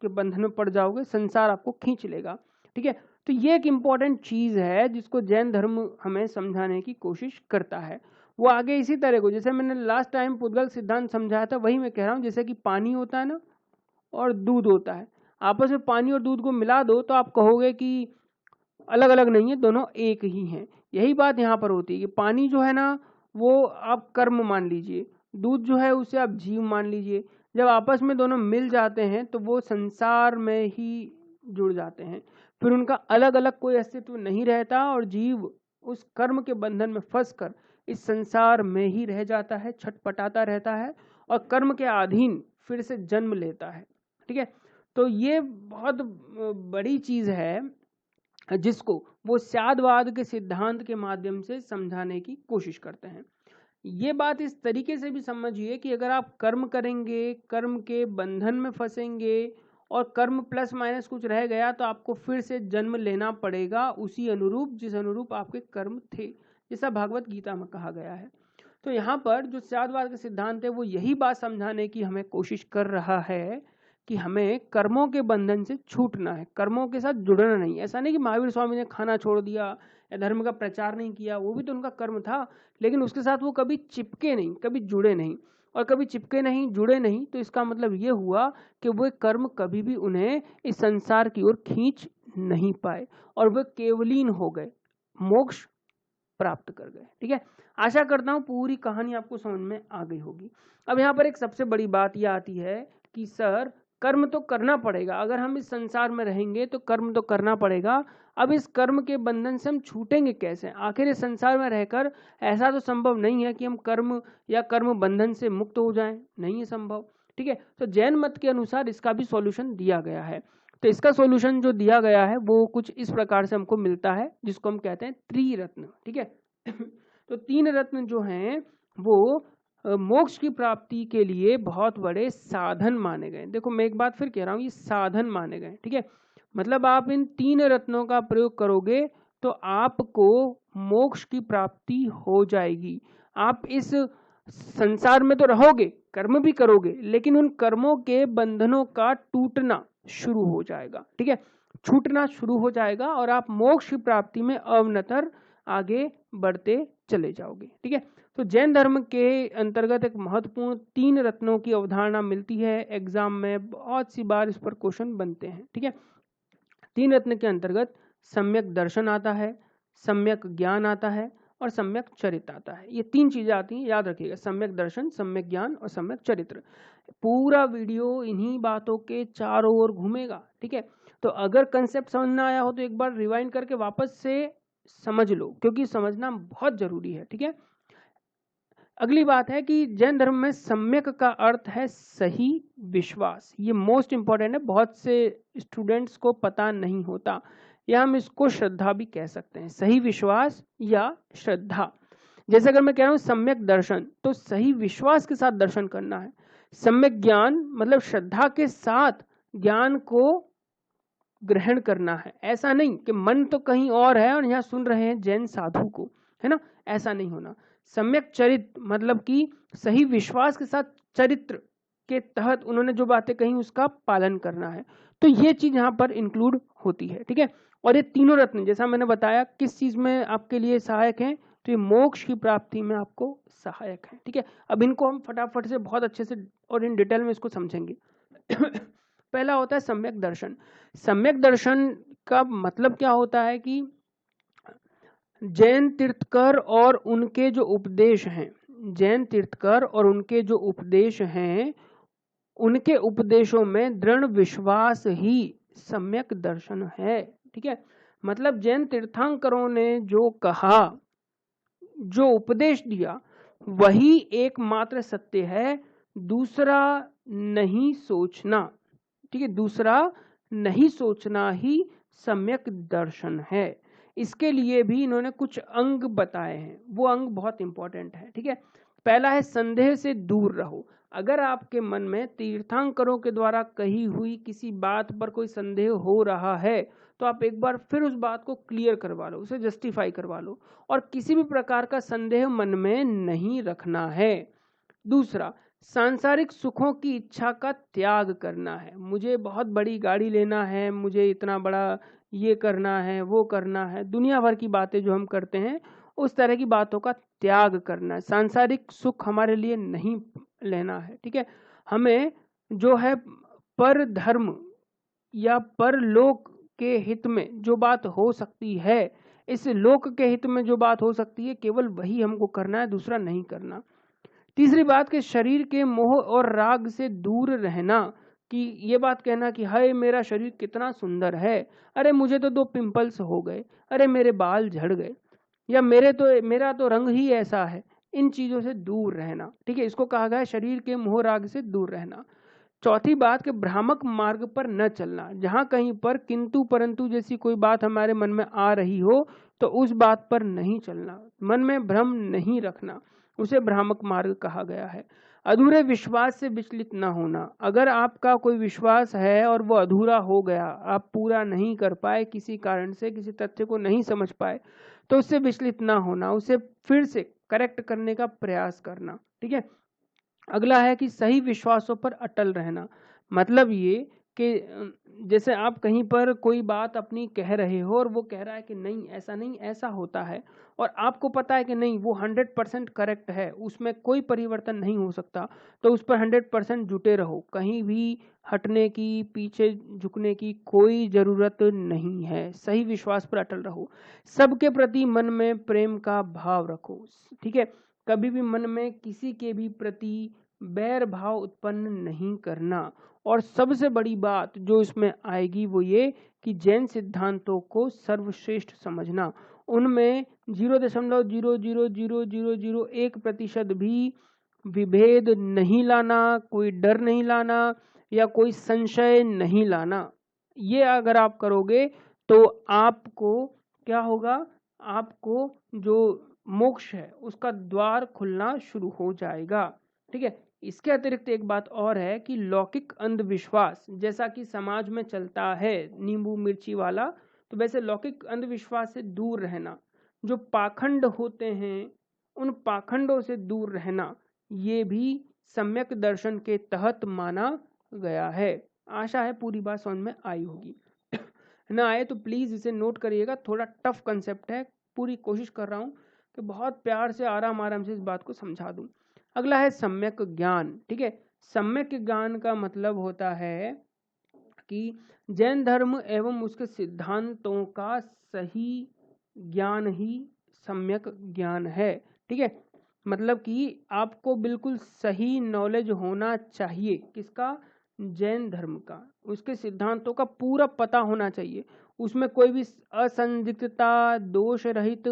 के बंधन में पड़ जाओगे, संसार आपको खींच लेगा, ठीक है। तो ये एक इम्पॉर्टेंट चीज है जिसको जैन धर्म हमें समझाने की कोशिश करता है। वो आगे इसी तरह को, जैसे मैंने लास्ट टाइम पुद्गल सिद्धांत समझाया था, वही मैं कह रहा हूँ। जैसे कि पानी होता है ना और दूध होता है, आपस में पानी और दूध को मिला दो तो आप कहोगे कि अलग अलग नहीं है, दोनों एक ही हैं। यही बात यहाँ पर होती है कि पानी जो है ना वो आप कर्म मान लीजिए, दूध जो है उसे आप जीव मान लीजिए। जब आपस में दोनों मिल जाते हैं तो वो संसार में ही जुड़ जाते हैं, फिर उनका अलग अलग कोई अस्तित्व नहीं रहता, और जीव उस कर्म के बंधन में फंसकर इस संसार में ही रह जाता है, छटपटाता रहता है और कर्म के अधीन फिर से जन्म लेता है, ठीक है। तो ये बहुत बड़ी चीज है जिसको वो स्यादवाद के सिद्धांत के माध्यम से समझाने की कोशिश करते हैं। ये बात इस तरीके से भी समझिए कि अगर आप कर्म करेंगे, कर्म के बंधन में फंसेंगे और कर्म प्लस माइनस कुछ रह गया तो आपको फिर से जन्म लेना पड़ेगा उसी अनुरूप जिस अनुरूप आपके कर्म थे, जैसा भागवत गीता में कहा गया है। तो यहाँ पर जो स्यादवाद का सिद्धांत है वो यही बात समझाने की हमें कोशिश कर रहा है कि हमें कर्मों के बंधन से छूटना है, कर्मों के साथ जुड़ना नहीं। ऐसा नहीं कि महावीर स्वामी ने खाना छोड़ दिया या धर्म का प्रचार नहीं किया, वो भी तो उनका कर्म था, लेकिन उसके साथ वो कभी चिपके नहीं, कभी जुड़े नहीं। और कभी चिपके नहीं, जुड़े नहीं, तो इसका मतलब ये हुआ कि वो कर्म कभी भी उन्हें इस संसार की ओर खींच नहीं पाए और वे केवलीन हो गए, मोक्ष प्राप्त कर गए, ठीक है। आशा करता हूँ पूरी कहानी आपको समझ में आ गई होगी। अब यहाँ पर एक सबसे बड़ी बात यह आती है कि सर कर्म तो करना पड़ेगा, अगर हम इस संसार में रहेंगे तो कर्म तो करना पड़ेगा। अब इस कर्म के बंधन से हम छूटेंगे कैसे? आखिर इस संसार में रहकर ऐसा तो संभव नहीं है कि हम कर्म या कर्म बंधन से मुक्त हो जाएं, नहीं है संभव, ठीक है। तो जैन मत के अनुसार इसका भी सॉल्यूशन दिया गया है। तो इसका सॉल्यूशन जो दिया गया है वो कुछ इस प्रकार से हमको मिलता है, जिसको हम कहते हैं त्रिरत्न, ठीक है। तो 3 रत्न जो हैं वो मोक्ष की प्राप्ति के लिए बहुत बड़े साधन माने गए। देखो मैं एक बात फिर कह रहा हूँ, ये साधन माने गए, ठीक है। मतलब आप इन 3 रत्नों का प्रयोग करोगे तो आपको मोक्ष की प्राप्ति हो जाएगी। आप इस संसार में तो रहोगे, कर्म भी करोगे, लेकिन उन कर्मों के बंधनों का टूटना शुरू हो जाएगा, ठीक है, छूटना शुरू हो जाएगा और आप मोक्ष की प्राप्ति में अवनतर आगे बढ़ते चले जाओगे, ठीक है। तो जैन धर्म के अंतर्गत एक महत्वपूर्ण 3 रत्नों की अवधारणा मिलती है। एग्जाम में बहुत सी बार इस पर क्वेश्चन बनते हैं, ठीक है। 3 रत्न के अंतर्गत सम्यक दर्शन आता है, सम्यक ज्ञान आता है और सम्यक चरित्र आता है। ये 3 चीजें आती हैं, याद रखिएगा, सम्यक दर्शन, सम्यक ज्ञान और सम्यक चरित्र। पूरा वीडियो इन्हीं बातों के चारों ओर घूमेगा, ठीक है। तो अगर कंसेप्ट समझ ना आया हो तो एक बार रिवाइंड करके वापस से समझ लो, क्योंकि समझना बहुत जरूरी है, ठीक है। अगली बात है कि जैन धर्म में सम्यक का अर्थ है सही विश्वास। ये मोस्ट इंपॉर्टेंट है, बहुत से स्टूडेंट्स को पता नहीं होता, या हम इसको श्रद्धा भी कह सकते हैं, सही विश्वास या श्रद्धा। जैसे अगर मैं कह रहा हूँ सम्यक दर्शन, तो सही विश्वास के साथ दर्शन करना है। सम्यक ज्ञान मतलब श्रद्धा के साथ ज्ञान को ग्रहण करना है। ऐसा नहीं कि मन तो कहीं और है और यहाँ सुन रहे हैं जैन साधु को, है ना, ऐसा नहीं होना। सम्यक चरित्र मतलब कि सही विश्वास के साथ चरित्र के तहत उन्होंने जो बातें कही उसका पालन करना है। तो ये चीज यहाँ पर इंक्लूड होती है, ठीक है। और ये तीनों रत्न जैसा मैंने बताया किस चीज में आपके लिए सहायक हैं, तो ये मोक्ष की प्राप्ति में आपको सहायक है, ठीक है। अब इनको हम फटाफट से बहुत अच्छे से और इन डिटेल में इसको समझेंगे। पहला होता है सम्यक दर्शन। सम्यक दर्शन का मतलब क्या होता है कि जैन तीर्थकर और उनके जो उपदेश हैं, जैन तीर्थकर और उनके जो उपदेश हैं, उनके उपदेशों में दृढ़ विश्वास ही सम्यक दर्शन है, ठीक है। मतलब जैन तीर्थंकरों ने जो कहा, जो उपदेश दिया, वही एकमात्र सत्य है, दूसरा नहीं सोचना, ठीक है। दूसरा नहीं सोचना ही सम्यक दर्शन है। इसके लिए भी इन्होंने कुछ अंग बताए हैं, वो अंग बहुत इंपॉर्टेंट है, ठीक है। पहला है संदेह से दूर रहो। अगर आपके मन में तीर्थंकरों के द्वारा कही हुई किसी बात पर कोई संदेह हो रहा है, तो आप एक बार फिर उस बात को क्लियर करवा लो, उसे जस्टिफाई करवा लो, और किसी भी प्रकार का संदेह मन में नहीं रखना है। दूसरा, सांसारिक सुखों की इच्छा का त्याग करना है। मुझे बहुत बड़ी गाड़ी लेना है, मुझे इतना बड़ा ये करना है, वो करना है, दुनिया भर की बातें जो हम करते हैं, उस तरह की बातों का त्याग करना है। सांसारिक सुख हमारे लिए नहीं लेना है, ठीक है। हमें जो है पर धर्म या परलोक के हित में जो बात हो सकती है, इस लोक के हित में जो बात हो सकती है, केवल वही हमको करना है, दूसरा नहीं करना। तीसरी बात कि शरीर के मोह और राग से दूर रहना, कि ये बात कहना कि हाय मेरा शरीर कितना सुंदर है, अरे मुझे तो 2 पिंपल्स हो गए, अरे मेरे बाल झड़ गए, या मेरा तो रंग ही ऐसा है, इन चीजों से दूर रहना, ठीक है। इसको कहा गया है शरीर के मोह राग से दूर रहना। चौथी बात कि भ्रामक मार्ग पर न चलना। जहां कहीं पर किंतु परंतु जैसी कोई बात हमारे मन में आ रही हो, तो उस बात पर नहीं चलना, मन में भ्रम नहीं रखना, उसे भ्रामक मार्ग कहा गया है। अधूरे विश्वास से विचलित न होना। अगर आपका कोई विश्वास है और वो अधूरा हो गया, आप पूरा नहीं कर पाए किसी कारण से, किसी तथ्य को नहीं समझ पाए, तो उससे विचलित ना होना, उसे फिर से करेक्ट करने का प्रयास करना, ठीक है। अगला है कि सही विश्वासों पर अटल रहना। मतलब ये कि जैसे आप कहीं पर कोई बात अपनी कह रहे हो और वो कह रहा है कि नहीं ऐसा होता है, और आपको पता है कि नहीं वो 100% करेक्ट है, उसमें कोई परिवर्तन नहीं हो सकता, तो उस पर 100% जुटे रहो। कहीं भी हटने की, पीछे झुकने की कोई जरूरत नहीं है। सही विश्वास पर अटल रहो। सबके प्रति मन में प्रेम का भाव रखो, ठीक है। कभी भी मन में किसी के भी प्रति बैर भाव उत्पन्न नहीं करना। और सबसे बड़ी बात जो इसमें आएगी वो ये कि जैन सिद्धांतों को सर्वश्रेष्ठ समझना। उनमें 0.0000001% भी विभेद नहीं लाना, कोई डर नहीं लाना या कोई संशय नहीं लाना। ये अगर आप करोगे तो आपको क्या होगा, आपको जो मोक्ष है उसका द्वार खुलना शुरू हो जाएगा, ठीक है। इसके अतिरिक्त एक बात और है कि लौकिक अंधविश्वास जैसा कि समाज में चलता है नींबू मिर्ची वाला, तो वैसे लौकिक अंधविश्वास से दूर रहना, जो पाखंड होते हैं उन पाखंडों से दूर रहना, ये भी सम्यक दर्शन के तहत माना गया है। आशा है पूरी बात समझ में आई होगी। ना आए तो प्लीज इसे नोट करिएगा, थोड़ा टफ कंसेप्ट है, पूरी कोशिश कर रहा हूँ कि बहुत प्यार से आराम से इस बात को समझा दूं। अगला है सम्यक ज्ञान, ठीक है। सम्यक ज्ञान का मतलब होता है कि जैन धर्म एवं उसके सिद्धांतों का सही ज्ञान ही सम्यक ज्ञान है, ठीक है। मतलब कि आपको बिल्कुल सही नॉलेज होना चाहिए, किसका, जैन धर्म का, उसके सिद्धांतों का पूरा पता होना चाहिए, उसमें कोई भी असंदिग्धता, दोष रहित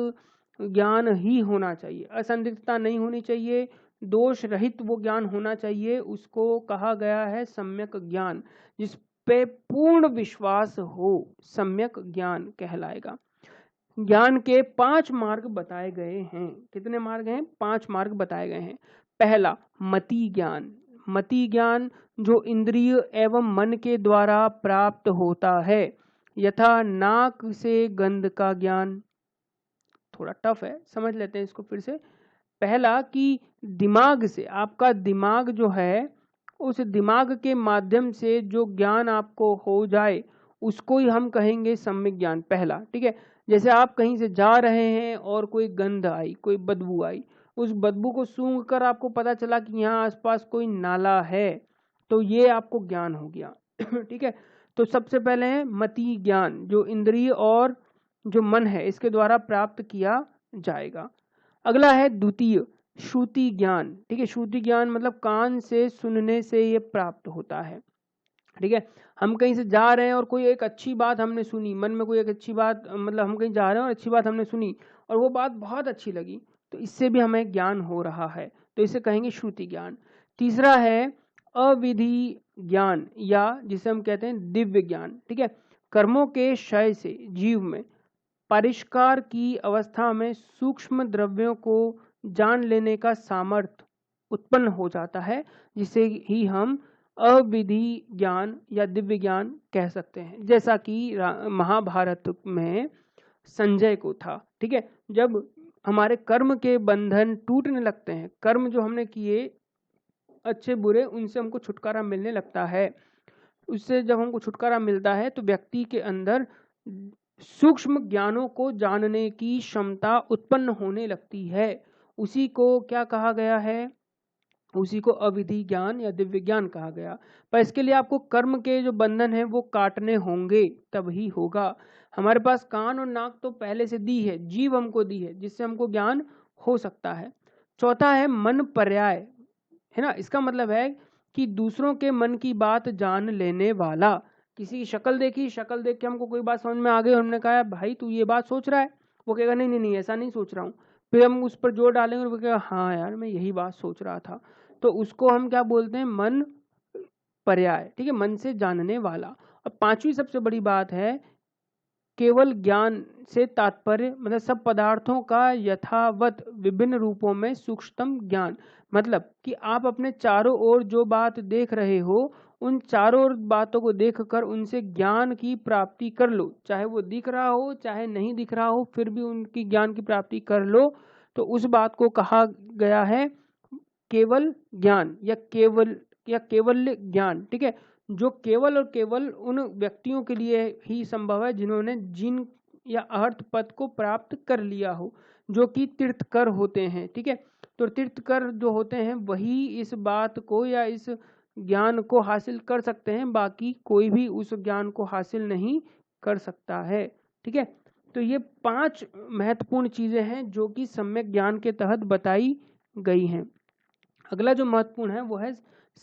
ज्ञान ही होना चाहिए। असंदिग्धता नहीं होनी चाहिए, दोष रहित वो ज्ञान होना चाहिए, उसको कहा गया है सम्यक ज्ञान। जिस पे पूर्ण विश्वास हो, सम्यक ज्ञान कहलाएगा। ज्ञान के 5 मार्ग बताए गए हैं। कितने मार्ग हैं? 5 मार्ग बताए गए हैं। पहला मति ज्ञान। मति ज्ञान जो इंद्रिय एवं मन के द्वारा प्राप्त होता है, यथा नाक से गंध का ज्ञान। थोड़ा टफ है, समझ लेते हैं इसको फिर से। पहला कि दिमाग से, आपका दिमाग जो है, उस दिमाग के माध्यम से जो ज्ञान आपको हो जाए उसको ही हम कहेंगे सम्यक ज्ञान। पहला, ठीक है। जैसे आप कहीं से जा रहे हैं और कोई गंध आई, कोई बदबू आई, उस बदबू को सूंघ कर आपको पता चला कि यहाँ आसपास कोई नाला है, तो ये आपको ज्ञान हो गया। ठीक है। तो सबसे पहले है मति ज्ञान, जो इंद्रिय और जो मन है इसके द्वारा प्राप्त किया जाएगा। अगला है द्वितीय श्रुति ज्ञान। ठीक है, श्रुति ज्ञान मतलब कान से सुनने से ये प्राप्त होता है। ठीक है, हम कहीं से जा रहे हैं और कोई एक अच्छी बात हमने सुनी, मन में कोई एक अच्छी बात, मतलब हम कहीं जा रहे हैं और अच्छी बात हमने सुनी और वो बात बहुत अच्छी लगी, तो इससे भी हमें ज्ञान हो रहा है, तो इसे कहेंगे श्रुति ज्ञान। तीसरा है अविधि ज्ञान, या जिसे हम कहते हैं दिव्य ज्ञान। ठीक है, कर्मों के क्षय से जीव में परिष्कार की अवस्था में सूक्ष्म द्रव्यों को जान लेने का सामर्थ्य उत्पन्न हो जाता है, जिसे ही हम अविधि ज्ञान या दिव्य ज्ञान कह सकते हैं। जैसा कि महाभारत में संजय को था। ठीक है, जब हमारे कर्म के बंधन टूटने लगते हैं, कर्म जो हमने किए अच्छे बुरे, उनसे हमको छुटकारा मिलने लगता है, उससे जब हमको छुटकारा मिलता है तो व्यक्ति के अंदर सूक्ष्म ज्ञानों को जानने की क्षमता उत्पन्न होने लगती है। उसी को क्या कहा गया है? उसी को अविधि ज्ञान या दिव्य ज्ञान कहा गया। पर इसके लिए आपको कर्म के जो बंधन है वो काटने होंगे, तभी होगा। हमारे पास कान और नाक तो पहले से दी है, जीव हमको दी है, जिससे हमको ज्ञान हो सकता है। चौथा है मन पर्याय, है ना। इसका मतलब है कि दूसरों के मन की बात जान लेने वाला। किसी की शक्ल देखी, शक्ल देख के हमको कोई बात समझ में आ गई, हमने कहा भाई तू ये बात सोच रहा है, वो कहेगा नहीं नहीं नहीं ऐसा नहीं सोच रहा हूँ। फिर हम उस पर जोर डालेंगे और वो कहेगा हाँ यार मैं यही बात सोच रहा था, तो उसको हम क्या बोलते हैं? मन पर्याय। ठीक है, मन से जानने वाला। और पांचवी सबसे बड़ी बात है केवल ज्ञान से तात्पर्य, मतलब सब पदार्थों का यथावत विभिन्न रूपों में सूक्ष्मतम ज्ञान। मतलब कि आप अपने चारों ओर जो बात देख रहे हो, उन चारों बातों को देखकर उनसे ज्ञान की प्राप्ति कर लो, चाहे वो दिख रहा हो चाहे नहीं दिख रहा हो, फिर भी उनकी ज्ञान की प्राप्ति कर लो। तो उस बात को कहा गया है केवल ज्ञान या केवल ज्ञान। ठीक है, जो केवल और केवल उन व्यक्तियों के लिए ही संभव है जिन्होंने जिन या अर्थ पद को प्राप्त कर लिया हो, जो कि तीर्थकर होते हैं। ठीक है, तो तीर्थकर जो होते हैं वही इस बात को या इस ज्ञान को हासिल कर सकते हैं, बाकी कोई भी उस ज्ञान को हासिल नहीं कर सकता है। ठीक है, तो ये 5 महत्वपूर्ण चीजें हैं जो कि सम्यक ज्ञान के तहत बताई गई हैं। अगला जो महत्वपूर्ण है वो है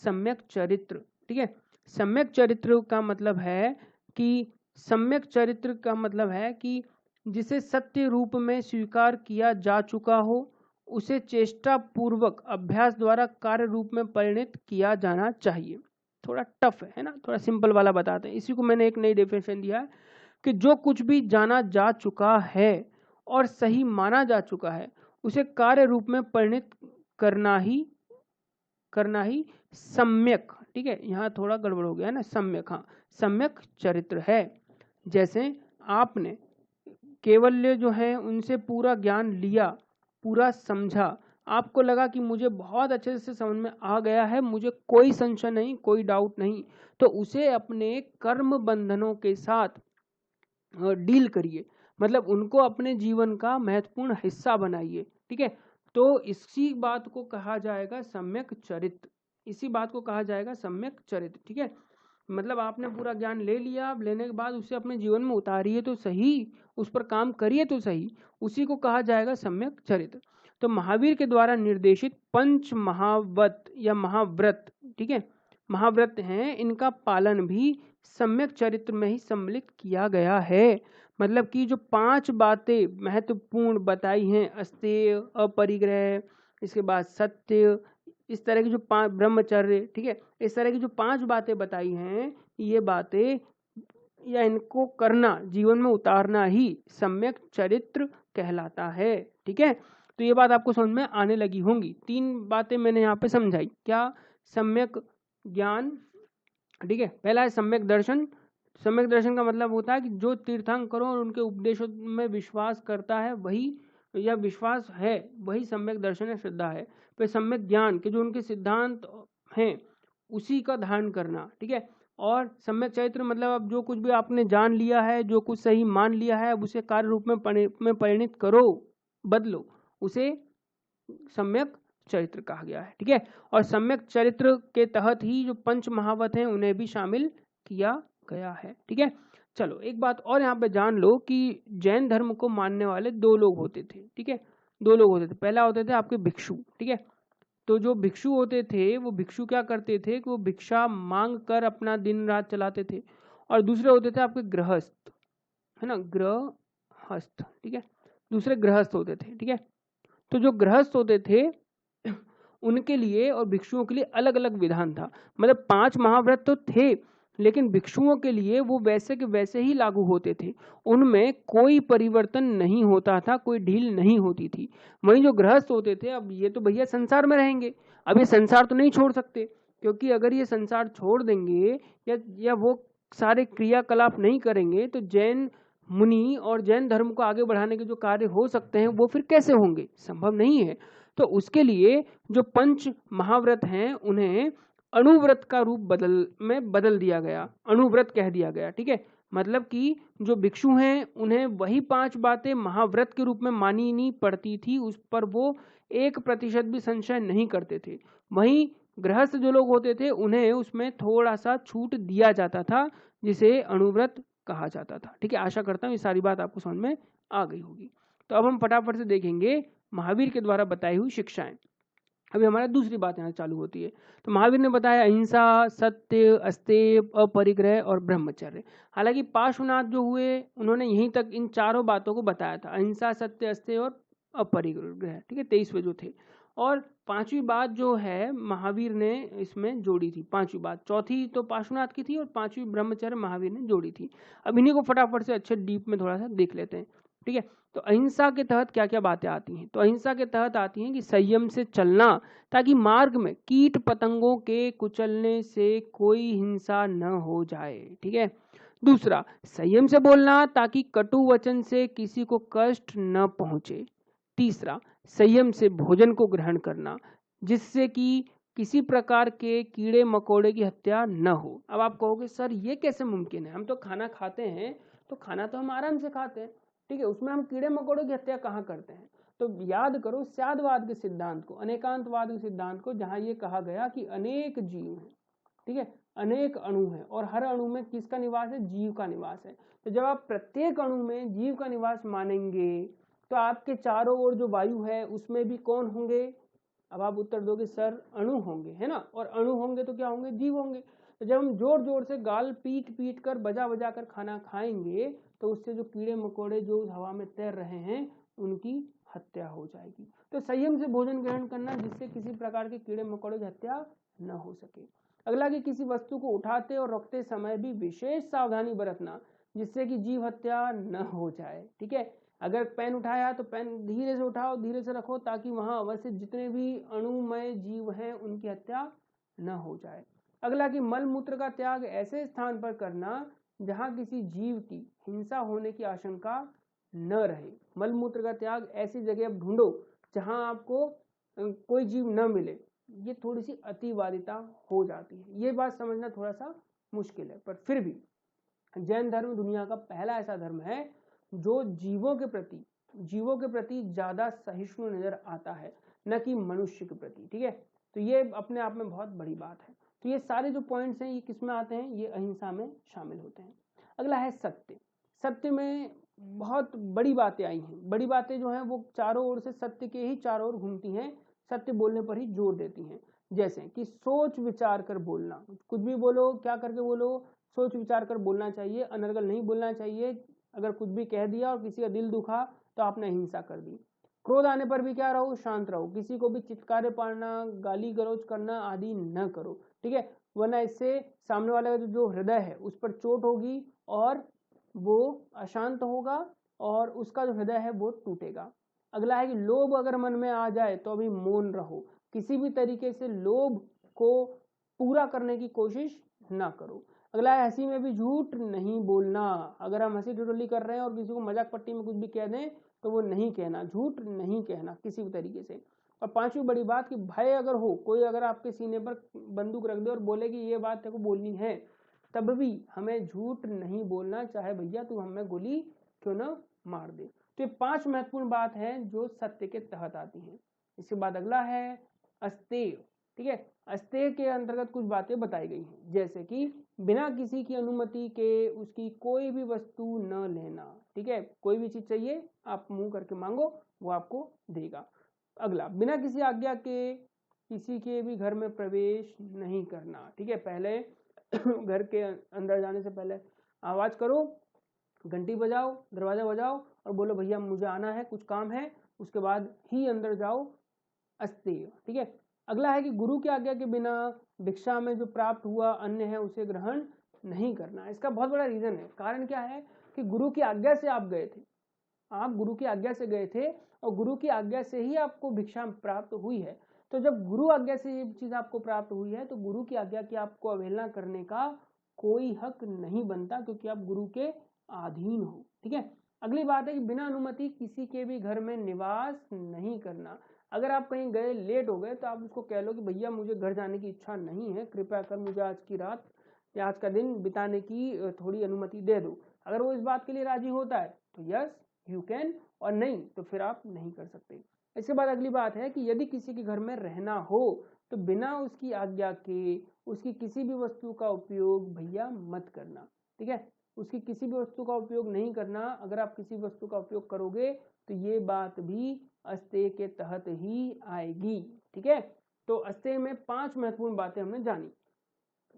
सम्यक चरित्र। ठीक है, सम्यक चरित्र का मतलब है कि सम्यक चरित्र का मतलब है कि जिसे सत्य रूप में स्वीकार किया जा चुका हो, उसे चेष्टा पूर्वक अभ्यास द्वारा कार्य रूप में परिणत किया जाना चाहिए। थोड़ा टफ है ना, थोड़ा सिंपल वाला बताते हैं। इसी को मैंने एक नई डेफिनेशन दिया है कि जो कुछ भी जाना जा चुका है और सही माना जा चुका है, उसे कार्य रूप में परिणत करना ही सम्यक। ठीक है, यहाँ थोड़ा गड़बड़ हो गया है ना, सम्यक, हाँ सम्यक चरित्र है। जैसे आपने केवल्य जो है उनसे पूरा ज्ञान लिया, पूरा समझा, आपको लगा कि मुझे बहुत अच्छे से समझ में आ गया है, मुझे कोई संशय नहीं, कोई डाउट नहीं, तो उसे अपने कर्म बंधनों के साथ डील करिए, मतलब उनको अपने जीवन का महत्वपूर्ण हिस्सा बनाइए। ठीक है, तो इसी बात को कहा जाएगा सम्यक चरित्र, इसी बात को कहा जाएगा सम्यक चरित्र। ठीक है, मतलब आपने पूरा ज्ञान ले लिया, लेने के बाद उसे अपने जीवन में उतारिए तो सही, उस पर काम करिए तो सही, उसी को कहा जाएगा सम्यक चरित्र। तो महावीर के द्वारा निर्देशित 5 महाव्रत या महाव्रत, ठीक है, महाव्रत हैं, इनका पालन भी सम्यक चरित्र में ही सम्मिलित किया गया है। मतलब कि जो 5 बातें महत्वपूर्ण बताई हैं, अस्तेय, अपरिग्रह, इसके बाद सत्य, इस तरह की जो 5 ब्रह्मचर्य, ठीक है, इस तरह की जो 5 बातें बताई हैं, ये बातें या इनको करना, जीवन में उतारना ही सम्यक चरित्र कहलाता है। ठीक है, तो ये बात आपको समझ में आने लगी होंगी। 3 बातें मैंने यहाँ पे समझाई। क्या? सम्यक ज्ञान, ठीक है। पहला है सम्यक दर्शन। सम्यक दर्शन का मतलब होता है कि जो तीर्थंकरों और उनके उपदेशों में विश्वास करता है वही, या विश्वास है वही सम्यक दर्शन या श्रद्धा है। फिर सम्यक ज्ञान के जो उनके सिद्धांत हैं उसी का धारण करना, ठीक है। और सम्यक चरित्र मतलब अब जो कुछ भी आपने जान लिया है, जो कुछ सही मान लिया है, अब उसे कार्य रूप में परिणित करो, बदलो, उसे सम्यक चरित्र कहा गया है। ठीक है, और सम्यक चरित्र के तहत ही जो पंच महावत हैं उन्हें भी शामिल किया गया है। ठीक है, चलो एक बात और यहाँ पे जान लो कि जैन धर्म को मानने वाले 2 लोग होते थे। ठीक है, 2 लोग होते थे। पहला होते थे आपके भिक्षु। ठीक है, तो जो भिक्षु होते थे वो भिक्षु क्या करते थे कि वो भिक्षा मांग कर अपना दिन रात चलाते थे। और दूसरे होते थे आपके गृहस्थ, है ना, गृहस्थ। ठीक है, दूसरे गृहस्थ होते थे। ठीक है, तो जो गृहस्थ होते थे उनके लिए और भिक्षुओं के लिए अलग अलग विधान था। मतलब 5 महाव्रत तो थे, लेकिन भिक्षुओं के लिए वो वैसे के वैसे ही लागू होते थे, उनमें कोई परिवर्तन नहीं होता था, कोई ढील नहीं होती थी। वहीं जो गृहस्थ होते थे, अब ये तो भैया संसार में रहेंगे, अब ये संसार तो नहीं छोड़ सकते, क्योंकि अगर ये संसार छोड़ देंगे या वो सारे क्रियाकलाप नहीं करेंगे तो जैन मुनि और जैन धर्म को आगे बढ़ाने के जो कार्य हो सकते हैं वो फिर कैसे होंगे? संभव नहीं है। तो उसके लिए जो पंच महाव्रत हैं उन्हें अणुव्रत का रूप बदल दिया गया, अणुव्रत कह दिया गया। ठीक है, मतलब कि जो भिक्षु हैं उन्हें वही 5 बातें महाव्रत के रूप में माननी पड़ती थी, उस पर वो 1% भी संशय नहीं करते थे। वहीं गृहस्थ जो लोग होते थे उन्हें उसमें थोड़ा सा छूट दिया जाता था, जिसे अणुव्रत कहा जाता था। ठीक है, आशा करता हूँ ये सारी बात आपको समझ में आ गई होगी। तो अब हम फटाफट से देखेंगे महावीर के द्वारा बताई हुई शिक्षाएं। अभी हमारा दूसरी बात यहाँ चालू होती है। तो महावीर ने बताया अहिंसा, सत्य, अस्तेय, अपरिग्रह और ब्रह्मचर्य। हालांकि पार्श्वनाथ जो हुए उन्होंने यहीं तक इन 4 बातों को बताया था, अहिंसा, सत्य, अस्तेय और अपरिग्रह। ठीक है, 23वें जो थे। और 5वीं बात जो है महावीर ने इसमें जोड़ी थी। 5वीं बात, चौथी तो पार्श्वनाथ की थी और 5वीं ब्रह्मचर्य महावीर ने जोड़ी थी। अब इन्हीं को फटाफट से अच्छे डीप में थोड़ा सा देख लेते हैं। ठीक है, तो अहिंसा के तहत क्या क्या बातें आती हैं? तो अहिंसा के तहत आती हैं कि संयम से चलना, ताकि मार्ग में कीट पतंगों के कुचलने से कोई हिंसा न हो जाए। ठीक है, दूसरा संयम से बोलना, ताकि कटु वचन से किसी को कष्ट न पहुंचे। तीसरा संयम से भोजन को ग्रहण करना, जिससे कि किसी प्रकार के कीड़े मकोड़े की हत्या न हो। अब आप कहोगे सर ये कैसे मुमकिन है, हम तो खाना खाते हैं, तो खाना तो हम आराम से खाते हैं, ठीक है, उसमें हम कीड़े मकोड़ों की हत्या कहाँ करते हैं? तो याद करो स्यादवाद के सिद्धांत को, अनेकांतवाद के सिद्धांत को, जहां ये कहा गया कि अनेक जीव हैं, ठीक है, अनेक अणु हैं और हर अणु में किसका निवास है? जीव का निवास है। तो जब आप प्रत्येक अणु में जीव का निवास मानेंगे तो आपके चारों ओर जो वायु है उसमें भी कौन होंगे? अब आप उत्तर दोगे सर अणु होंगे, है ना, और अणु होंगे तो क्या होंगे? जीव होंगे। तो जब हम जोर जोर से गाल पीट पीट कर बजा बजा कर खाना खाएंगे तो उससे जो कीड़े मकोड़े जो हवा में तैर रहे हैं उनकी हत्या हो जाएगी। तो संयम से भोजन ग्रहण करना, जिससे किसी प्रकार के कीड़े मकोड़े की हत्या न हो सके। अगला कि किसी वस्तु को उठाते और रखते समय भी विशेष सावधानी बरतना, जिससे कि जीव हत्या न हो जाए। ठीक है, अगर पेन उठाया तो पेन धीरे से उठाओ, धीरे से रखो, ताकि वहां अवश्य जितने भी अणुमय जीव हैं उनकी हत्या न हो जाए। अगला कि मल मूत्र का त्याग ऐसे स्थान पर करना जहां किसी जीव की हिंसा होने की आशंका न रहे। मल मूत्र का त्याग ऐसी जगह आप ढूंढो जहां आपको कोई जीव न मिले। ये थोड़ी सी अतिवादिता हो जाती है, ये बात समझना थोड़ा सा मुश्किल है, पर फिर भी जैन धर्म दुनिया का पहला ऐसा धर्म है जो जीवों के प्रति ज्यादा सहिष्णु नजर आता है, न कि मनुष्य के प्रति। ठीक है, तो ये अपने आप में बहुत बड़ी बात है। तो ये सारे जो पॉइंट्स हैं ये किसमें आते हैं? ये अहिंसा में शामिल होते हैं। अगला है सत्य। सत्य में बहुत बड़ी बातें आई हैं। बड़ी बातें जो हैं वो चारों ओर से सत्य के ही चारों ओर घूमती हैं, सत्य बोलने पर ही जोर देती हैं। जैसे कि सोच विचार कर बोलना, कुछ भी बोलो, क्या करके बोलो? सोच विचार कर बोलना चाहिए, अनर्गल नहीं बोलना चाहिए। अगर कुछ भी कह दिया और किसी का दिल दुखा तो आपने हिंसा कर दी। क्रोध आने पर भी क्या रहो? शांत रहो, किसी को भी चित्कारे पाड़ना, गाली गलौज करना आदि न करो। ठीक है, वरना इससे सामने वाले का जो हृदय है उस पर चोट होगी और वो अशांत होगा और उसका जो हृदय है वो टूटेगा। अगला है कि लोभ अगर मन में आ जाए तो अभी मौन रहो, किसी भी तरीके से लोभ को पूरा करने की कोशिश ना करो। अगला है हंसी में भी झूठ नहीं बोलना, अगर हम हंसी ठिठोली कर रहे हैं और किसी को मजाक पट्टी में कुछ भी कह दें तो वो नहीं कहना, झूठ नहीं कहना किसी भी तरीके से। और पांचवी बड़ी बात कि भय अगर हो, कोई अगर आपके सीने पर बंदूक रख दे और बोले कि ये बात तेरे को बोलनी है, तब भी हमें झूठ नहीं बोलना, चाहे भैया तू हमें गोली क्यों ना मार दे। तो ये 5 महत्वपूर्ण बात है जो सत्य के तहत आती हैं। इसके बाद अगला है अस्तेय। ठीक है, अस्तेय के अंतर्गत कुछ बातें बताई गई हैं, जैसे कि बिना किसी की अनुमति के उसकी कोई भी वस्तु न लेना। ठीक है, कोई भी चीज चाहिए आप मुंह करके मांगो, वो आपको देगा। अगला, बिना किसी आज्ञा के किसी के भी घर में प्रवेश नहीं करना। ठीक है, पहले घर के अंदर जाने से पहले आवाज करो, घंटी बजाओ, दरवाजा बजाओ और बोलो भैया मुझे आना है, कुछ काम है, उसके बाद ही अंदर जाओ। अस्तेय। ठीक है, अगला है कि गुरु की आज्ञा के बिना भिक्षा में जो प्राप्त हुआ अन्न है उसे ग्रहण नहीं करना। इसका बहुत बड़ा रीजन है, कारण क्या है कि गुरु की आज्ञा से आप गए थे, आप गुरु की आज्ञा से गए थे और गुरु की आज्ञा से ही आपको भिक्षा प्राप्त हुई है। तो जब गुरु आज्ञा से ये चीज आपको प्राप्त हुई है तो गुरु की आज्ञा की आपको अवहेलना करने का कोई हक नहीं बनता, क्योंकि आप गुरु के अधीन हो। ठीक है, अगली बात है कि बिना अनुमति किसी के भी घर में निवास नहीं करना। अगर आप कहीं गए, लेट हो गए, तो आप उसको कह लो कि भैया मुझे घर जाने की इच्छा नहीं है, कृपया कर मुझे आज की रात या आज का दिन बिताने की थोड़ी अनुमति दे दो। अगर वो इस बात के लिए राजी होता है तो यस यू कैन, और नहीं तो फिर आप नहीं कर सकते। इसके बाद अगली बात है कि यदि किसी के घर में रहना हो तो बिना उसकी आज्ञा के उसकी किसी भी वस्तु का उपयोग भैया मत करना। ठीक है, उसकी किसी भी वस्तु का उपयोग नहीं करना। अगर आप किसी वस्तु का उपयोग करोगे तो ये बात भी अस्तेय के तहत ही आएगी। ठीक है, तो अस्तेय में 5 महत्वपूर्ण बातें हमने जानी।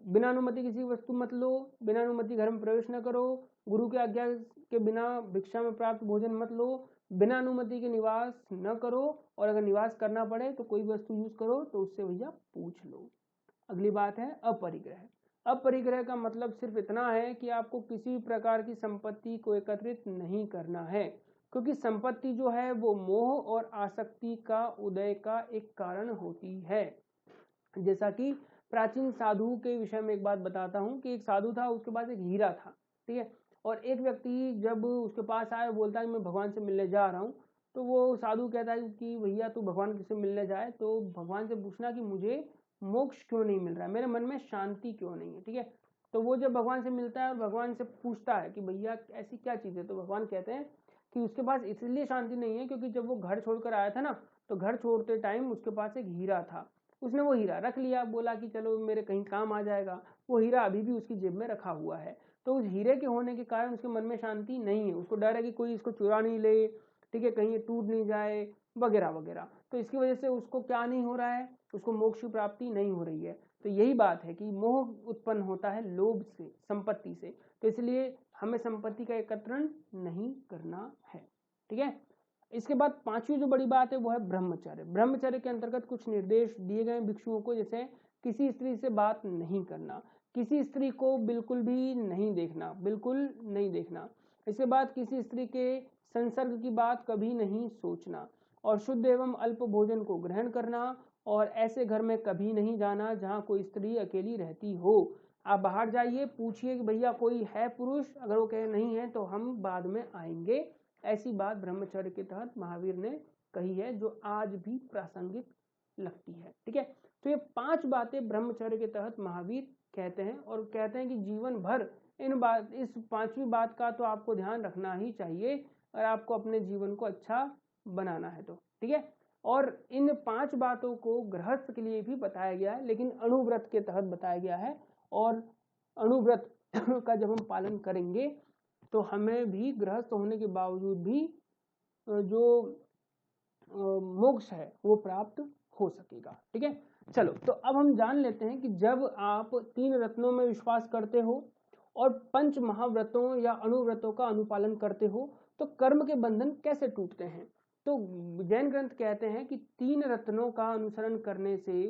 बिना अनुमति किसी वस्तु मत लो, बिना अनुमति घर में प्रवेश न करो, गुरु की आज्ञा के बिना भिक्षा में प्राप्त भोजन मत लो, बिना अनुमति के निवास न करो, और अगर निवास करना पड़े तो कोई वस्तु यूज करो तो उससे भैया पूछ लो। अगली बात है अपरिग्रह। अपरिग्रह का मतलब सिर्फ इतना है कि आपको किसी प्रकार की संपत्ति को एकत्रित नहीं करना है, क्योंकि संपत्ति जो है वो मोह और आसक्ति का उदय का एक कारण होती है। जैसा कि प्राचीन साधु के विषय में एक बात बताता हूँ कि एक साधु था, उसके पास एक हीरा था। ठीक है, और एक व्यक्ति जब उसके पास आया, बोलता है कि मैं भगवान से मिलने जा रहा हूँ, तो वो साधु कहता है कि भैया तू भगवान किससे मिलने जाए, तो भगवान से पूछना कि मुझे मोक्ष क्यों नहीं मिल रहा है, मेरे मन में शांति क्यों नहीं है। ठीक है, तो वो जब भगवान से मिलता है और भगवान से पूछता है कि भैया ऐसी क्या चीज है, तो भगवान कहते हैं कि उसके पास इसलिए शांति नहीं है क्योंकि जब वो घर छोड़कर आया था ना, तो घर छोड़ते टाइम उसके पास एक हीरा था, उसने वो हीरा रख लिया, बोला कि चलो मेरे कहीं काम आ जाएगा। वो हीरा अभी भी उसकी जेब में रखा हुआ है, तो उस हीरे के होने के कारण उसके मन में शांति नहीं है, उसको डर है कि कोई इसको चुरा नहीं ले, ठीक है, कहीं ये टूट नहीं जाए वगैरह वगैरह। तो इसकी वजह से उसको क्या नहीं हो रहा है, उसको मोक्ष की प्राप्ति नहीं हो रही है। तो यही बात है कि मोह उत्पन्न होता है लोभ से, संपत्ति से, तो इसलिए हमें संपत्ति का एकत्रण नहीं करना है। ठीक है, इसके बाद 5वीं जो बड़ी बात है वो है ब्रह्मचर्य। ब्रह्मचर्य के अंतर्गत कुछ निर्देश दिए गए भिक्षुओं को, जैसे किसी स्त्री से बात नहीं करना, किसी स्त्री को बिल्कुल भी नहीं देखना, बिल्कुल नहीं देखना। इसके बाद किसी स्त्री के संसर्ग की बात कभी नहीं सोचना, और शुद्ध एवं अल्प भोजन को ग्रहण करना, और ऐसे घर में कभी नहीं जाना जहाँ कोई स्त्री अकेली रहती हो। आप बाहर जाइए, पूछिए कि भैया कोई है पुरुष, अगर वो कहे नहीं है तो हम बाद में आएंगे। ऐसी बात ब्रह्मचर्य के तहत महावीर ने कही है, जो आज भी प्रासंगिक लगती है। ठीक है, तो ये 5 बातें ब्रह्मचर्य के तहत महावीर कहते हैं, और कहते हैं कि जीवन भर इस 5वीं बात का तो आपको ध्यान रखना ही चाहिए और आपको अपने जीवन को अच्छा बनाना है तो। ठीक है, और इन 5 बातों को गृहस्थ के लिए भी बताया गया है, लेकिन अणुव्रत के तहत बताया गया है, और अणुव्रत का जब हम पालन करेंगे तो हमें भी गृहस्थ होने के बावजूद भी जो मोक्ष है वो प्राप्त हो सकेगा। ठीक है, चलो तो अब हम जान लेते हैं कि जब आप 3 रत्नों में विश्वास करते हो और 5 महाव्रतों या अणुव्रतों का अनुपालन करते हो तो कर्म के बंधन कैसे टूटते हैं। तो जैन ग्रंथ कहते हैं कि 3 रत्नों का अनुसरण करने से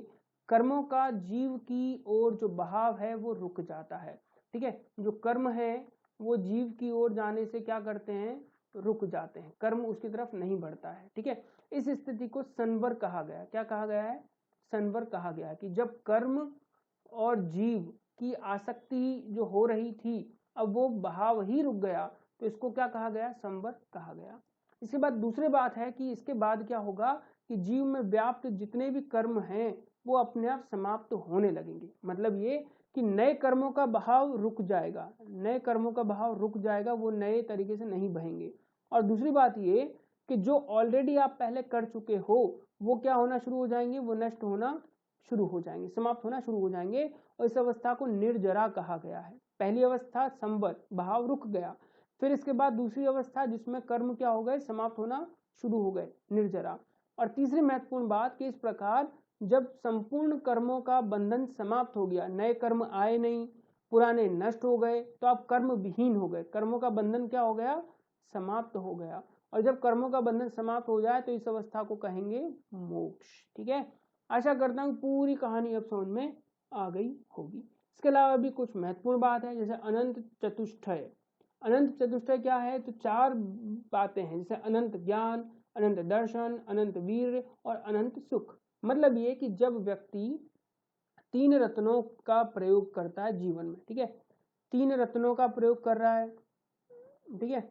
कर्मों का जीव की ओर जो बहाव है वो रुक जाता है। ठीक है, जो कर्म है वो जीव की ओर जाने से क्या करते हैं, रुक जाते हैं, कर्म उसकी तरफ नहीं बढ़ता है। ठीक है, इस स्थिति को संवर कहा गया। क्या कहा गया है, संवर कहा गया है कि जब कर्म और जीव की आसक्ति जो हो रही थी अब वो बहाव ही रुक गया, तो इसको क्या कहा गया, संवर कहा गया। इसके बाद दूसरी बात है कि इसके बाद क्या होगा कि जीव में व्याप्त जितने भी कर्म हैं वो अपने आप समाप्त होने लगेंगे। मतलब ये कि नए कर्मों का बहाव रुक जाएगा, नए कर्मों का बहाव रुक जाएगा, वो नए तरीके से नहीं बहेंगे। और दूसरी बात ये कि जो ऑलरेडी आप पहले कर चुके हो वो क्या होना शुरू हो जाएंगे, वो नष्ट होना शुरू हो जाएंगे, समाप्त होना शुरू हो जाएंगे। और इस अवस्था को निर्जरा कहा गया है। पहली अवस्था संवर, बहाव रुक गया, फिर इसके बाद दूसरी अवस्था जिसमें कर्म क्या हो गए, समाप्त होना शुरू हो गए, निर्जरा। और तीसरी महत्वपूर्ण बात कि इस प्रकार जब संपूर्ण कर्मों का बंधन समाप्त हो गया, नए कर्म आए नहीं, पुराने नष्ट हो गए, तो आप कर्म विहीन हो गए, कर्मों का बंधन क्या हो गया, समाप्त हो गया। और जब कर्मों का बंधन समाप्त हो जाए तो इस अवस्था को कहेंगे मोक्ष। ठीक है, आशा करता हूँ पूरी कहानी अब समझ में आ गई होगी। इसके अलावा भी कुछ महत्वपूर्ण बात है, जैसे अनंत चतुष्टय। अनंत चतुष्टय क्या है, तो 4 बातें हैं, जैसे अनंत ज्ञान, अनंत दर्शन, अनंत वीर और अनंत सुख। मतलब ये कि जब व्यक्ति 3 रत्नों का प्रयोग करता है जीवन में, ठीक है, 3 रत्नों का प्रयोग कर रहा है, ठीक है,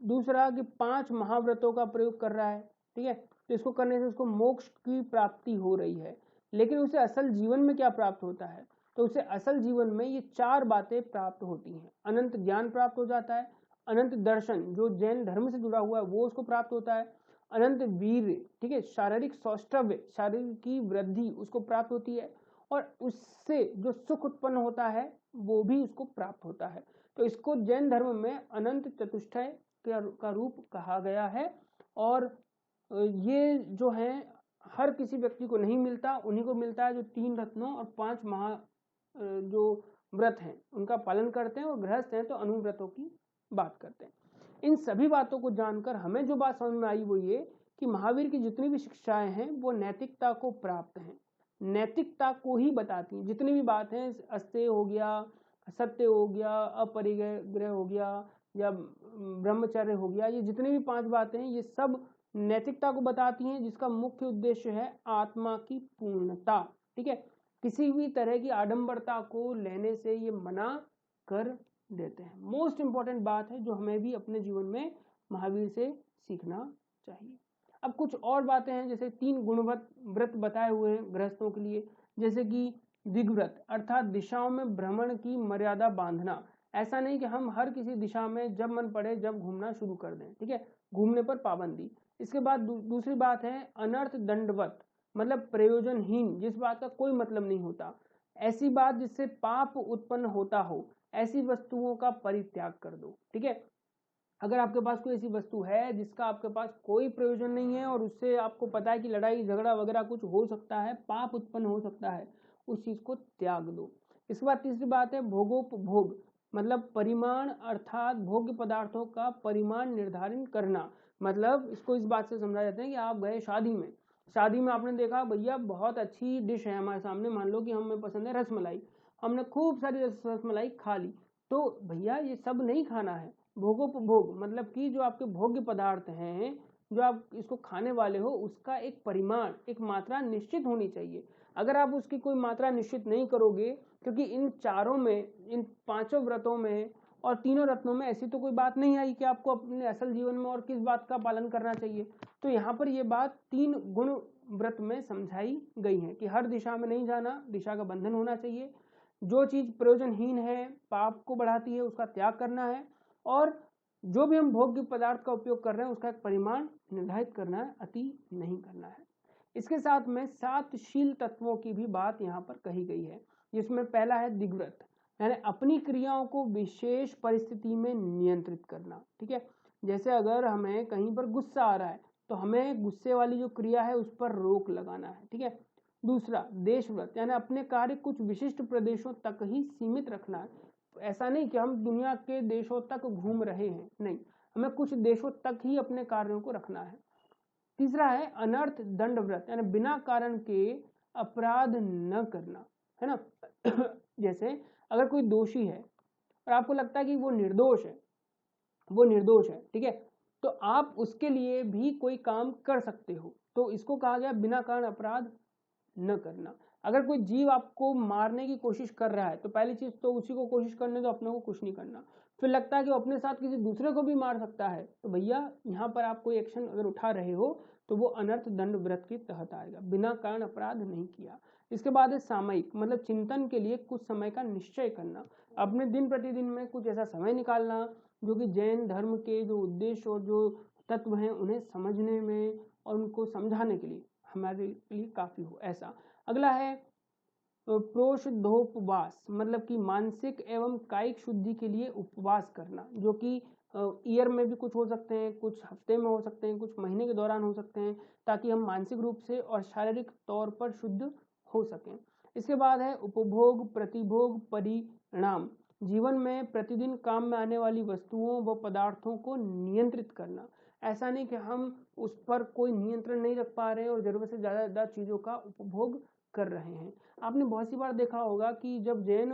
दूसरा कि 5 महाव्रतों का प्रयोग कर रहा है, ठीक है, तो इसको करने से उसको मोक्ष की प्राप्ति हो रही है। लेकिन उसे असल जीवन में क्या प्राप्त होता है, तो उसे असल जीवन में ये 4 बातें प्राप्त होती हैं। अनंत ज्ञान प्राप्त हो जाता है, अनंत दर्शन जो जैन धर्म से जुड़ा हुआ है वो उसको प्राप्त होता है, अनंत वीर, ठीक है, शारीरिक सौष्ठव्य, शरीर की वृद्धि उसको प्राप्त होती है, और उससे जो सुख उत्पन्न होता है वो भी उसको प्राप्त होता है। तो इसको जैन धर्म में अनंत चतुष्टय का रूप कहा गया है। और ये जो है हर किसी व्यक्ति को नहीं मिलता, उन्हीं को मिलता है जो 3 रत्नों और 5 महा जो व्रत हैं उनका पालन करते हैं, और गृहस्थ हैं तो अनुव्रतों की बात करते हैं। इन सभी बातों को जानकर हमें जो बात समझ में आई वो ये कि महावीर की जितनी भी शिक्षाएं हैं वो नैतिकता को प्राप्त हैं, नैतिकता को ही बताती हैं। जितनी भी बात है, अस्तेय हो गया, सत्य हो गया, अपरिग्रह हो गया, या ब्रह्मचर्य हो गया, ये जितनी भी 5 बातें हैं ये सब नैतिकता को बताती हैं, जिसका मुख्य उद्देश्य है आत्मा की पूर्णता। ठीक है, किसी भी तरह की आडंबरता को लेने से ये मना कर देते हैं। मोस्ट इंपॉर्टेंट बात है जो हमें भी अपने जीवन में महावीर से सीखना चाहिए। अब कुछ और बातें हैं, जैसे 3 गुणवत व्रत बताए हुए हैं गृहस्थों के लिए, जैसे कि दिग्व्रत अर्थात दिशाओं में भ्रमण की मर्यादा बांधना। ऐसा नहीं कि हम हर किसी दिशा में जब मन पड़े जब घूमना शुरू कर दें, ठीक है, घूमने पर पाबंदी। इसके बाद दूसरी बात है अनर्थ दंडवत, मतलब प्रयोजनहीन, जिस बात का कोई मतलब नहीं होता, ऐसी बात जिससे पाप उत्पन्न होता हो, ऐसी वस्तुओं का परित्याग कर दो। ठीक है, अगर आपके पास कोई ऐसी वस्तु है जिसका आपके पास कोई प्रयोजन नहीं है और उससे आपको पता है कि लड़ाई झगड़ा वगैरह कुछ हो सकता है, पाप उत्पन्न हो सकता है, उस चीज को त्याग दो। इसके बाद तीसरी बात है भोगोपभोग, मतलब परिमाण, अर्थात भोग्य पदार्थों का परिमाण निर्धारण करना। मतलब इसको इस बात से समझा जाता है कि आप गए शादी में आपने देखा भैया बहुत अच्छी डिश है हमारे सामने, मान लो कि हमें पसंद है रसमलाई, हमने खूब सारी रसमलाई खा ली, तो भैया ये सब नहीं खाना है। भोगोपभोग मतलब कि जो आपके भोग्य पदार्थ हैं, जो आप इसको खाने वाले हो, उसका एक परिमाण, एक मात्रा निश्चित होनी चाहिए। अगर आप उसकी कोई मात्रा निश्चित नहीं करोगे, क्योंकि इन चारों में, इन 5 व्रतों में और 3 रत्नों में ऐसी तो कोई बात नहीं आई कि आपको अपने असल जीवन में और किस बात का पालन करना चाहिए। तो यहाँ पर ये बात 3 गुण व्रत में समझाई गई है कि हर दिशा में नहीं जाना, दिशा का बंधन होना चाहिए, जो चीज प्रयोजनहीन है, पाप को बढ़ाती है, उसका त्याग करना है, और जो भी हम भोग्य पदार्थ का उपयोग कर रहे हैं उसका एक परिमाण निर्धारित करना है, अति नहीं करना है। इसके साथ में 7 शील तत्वों की भी बात यहाँ पर कही गई है, जिसमें पहला है दिग्व्रत, यानी अपनी क्रियाओं को विशेष परिस्थिति में नियंत्रित करना। ठीक है, जैसे अगर हमें कहीं पर गुस्सा आ रहा है तो हमें गुस्से वाली जो क्रिया है उस पर रोक लगाना है। ठीक है, दूसरा देशव्रत, यानी अपने कार्य कुछ विशिष्ट प्रदेशों तक ही सीमित रखना है। ऐसा नहीं कि हम दुनिया के देशों तक घूम रहे हैं, नहीं, हमें कुछ देशों तक ही अपने कार्यों को रखना है। तीसरा है अनर्थ दंड व्रत, यानी बिना कारण के अपराध न करना, है ना। जैसे अगर कोई दोषी है और आपको लगता है कि वो निर्दोष है, वो निर्दोष है, ठीक है, तो आप उसके लिए भी कोई काम कर सकते हो। तो इसको कहा गया बिना कारण अपराध न करना। अगर कोई जीव आपको मारने की कोशिश कर रहा है तो पहली चीज तो उसी को कोशिश करने दो, अपने को कुछ नहीं करना। फिर लगता है कि वो अपने साथ किसी दूसरे को भी मार सकता है, तो भैया यहाँ पर आप कोई एक्शन अगर उठा रहे हो तो वो अनर्थ दंड व्रत के तहत आएगा, बिना कारण अपराध नहीं किया। इसके बाद है सामयिक, मतलब चिंतन के लिए कुछ समय का निश्चय करना, अपने दिन प्रतिदिन में कुछ ऐसा समय निकालना जो कि जैन धर्म के जो उद्देश्य और जो तत्व हैं उन्हें समझने में और उनको समझाने के लिए हमारे लिए काफी हो, ऐसा। अगला है प्रोषधोपवास, मतलब कि मानसिक एवं कायिक शुद्धि के लिए उपवास करना, जो कि ईयर में भी कुछ हो सकते हैं, कुछ हफ्ते में हो सकते हैं, कुछ महीने के दौरान हो सकते हैं, ताकि हम मानसिक रूप से और शारीरिक तौर पर शुद्ध हो सकें। इसके बाद है उपभोग प्रतिभोग परिणाम, जीवन में प्रतिदिन काम में आने वाली वस्तुओं व पदार्थों को नियंत्रित करना। ऐसा नहीं कि हम उस पर कोई नियंत्रण नहीं रख पा रहे हैं और जरूरत से ज्यादा चीजों का उपभोग कर रहे हैं। आपने बहुत सी बार देखा होगा कि जब जैन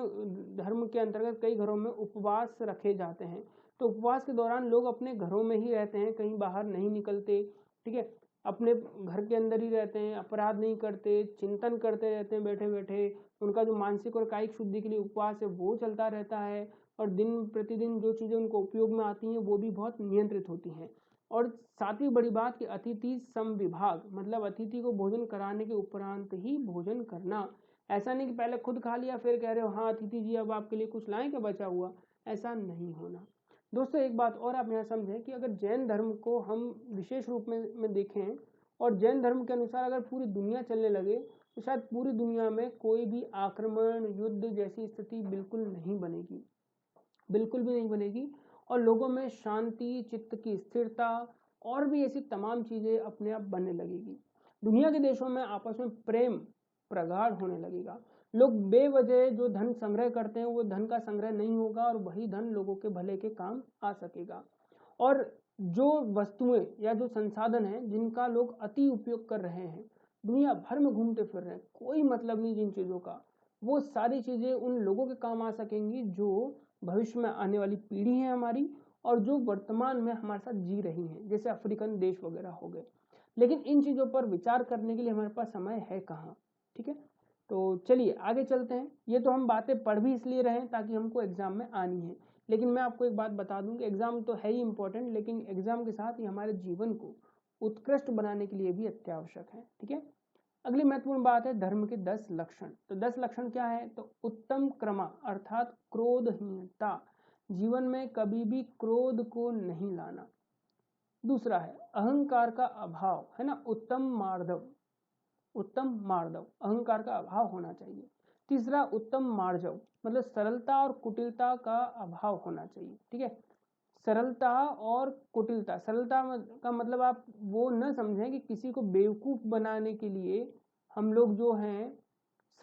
धर्म के अंतर्गत कई घरों में उपवास रखे जाते हैं, तो उपवास के दौरान लोग अपने घरों में ही रहते हैं, कहीं बाहर नहीं निकलते, ठीक है, अपने घर के अंदर ही रहते हैं, अपराध नहीं करते, चिंतन करते रहते हैं बैठे बैठे, उनका जो मानसिक और कायिक शुद्धि के लिए उपवास है वो चलता रहता है, और दिन प्रतिदिन जो चीजें उनको उपयोग में आती हैं वो भी बहुत नियंत्रित होती हैं। और सातवीं बड़ी बात कि अतिथि समविभाग, मतलब अतिथि को भोजन कराने के उपरांत ही भोजन करना। ऐसा नहीं कि पहले खुद खा लिया फिर कह रहे हो हाँ अतिथि जी अब आपके लिए कुछ लाएं क्या बचा हुआ, ऐसा नहीं होना। दोस्तों एक बात और आप यहाँ समझें कि अगर जैन धर्म को हम विशेष रूप में देखें और जैन धर्म के अनुसार अगर पूरी दुनिया चलने लगे तो शायद पूरी दुनिया में कोई भी आक्रमण युद्ध जैसी स्थिति बिल्कुल नहीं बनेगी, बिल्कुल भी नहीं बनेगी, और लोगों में शांति, चित्त की स्थिरता और भी ऐसी तमाम चीजें अपने आप बनने लगेगी। दुनिया के देशों में आपस में प्रेम प्रगाढ़ होने लगेगा। लोग बेवजह जो धन संग्रह करते हैं वो धन का संग्रह नहीं होगा और वही धन लोगों के भले के काम आ सकेगा। और जो वस्तुएं या जो संसाधन हैं जिनका लोग अति उपयोग कर रहे हैं, दुनिया भर में घूमते फिर रहे हैं, कोई मतलब नहीं जिन चीजों का, वो सारी चीजें उन लोगों के काम आ सकेंगी जो भविष्य में आने वाली पीढ़ी है हमारी और जो वर्तमान में हमारे साथ जी रही हैं, जैसे अफ्रीकन देश वगैरह हो गए। लेकिन इन चीजों पर विचार करने के लिए हमारे पास समय है कहाँ, ठीक है। तो चलिए आगे चलते हैं। ये तो हम बातें पढ़ भी इसलिए रहे हैं ताकि हमको एग्जाम में आनी है, लेकिन मैं आपको एक बात बता दूं कि एग्जाम तो है ही इंपॉर्टेंट, लेकिन एग्जाम के साथ ही हमारे जीवन को उत्कृष्ट बनाने के लिए भी अत्यावश्यक है, ठीक है। अगली महत्वपूर्ण बात है धर्म के 10 लक्षण। तो 10 लक्षण क्या है, तो उत्तम क्रमा अर्थात क्रोधहीनता, जीवन में कभी भी क्रोध को नहीं लाना। दूसरा है अहंकार का अभाव, है ना, उत्तम मार्दव, उत्तम मार्दव, अहंकार का अभाव होना चाहिए। तीसरा उत्तम मार्जव, मतलब सरलता और कुटिलता का अभाव होना चाहिए, ठीक है। सरलता और कुटिलता, सरलता का मतलब आप वो न समझें कि किसी को बेवकूफ बनाने के लिए हम लोग जो हैं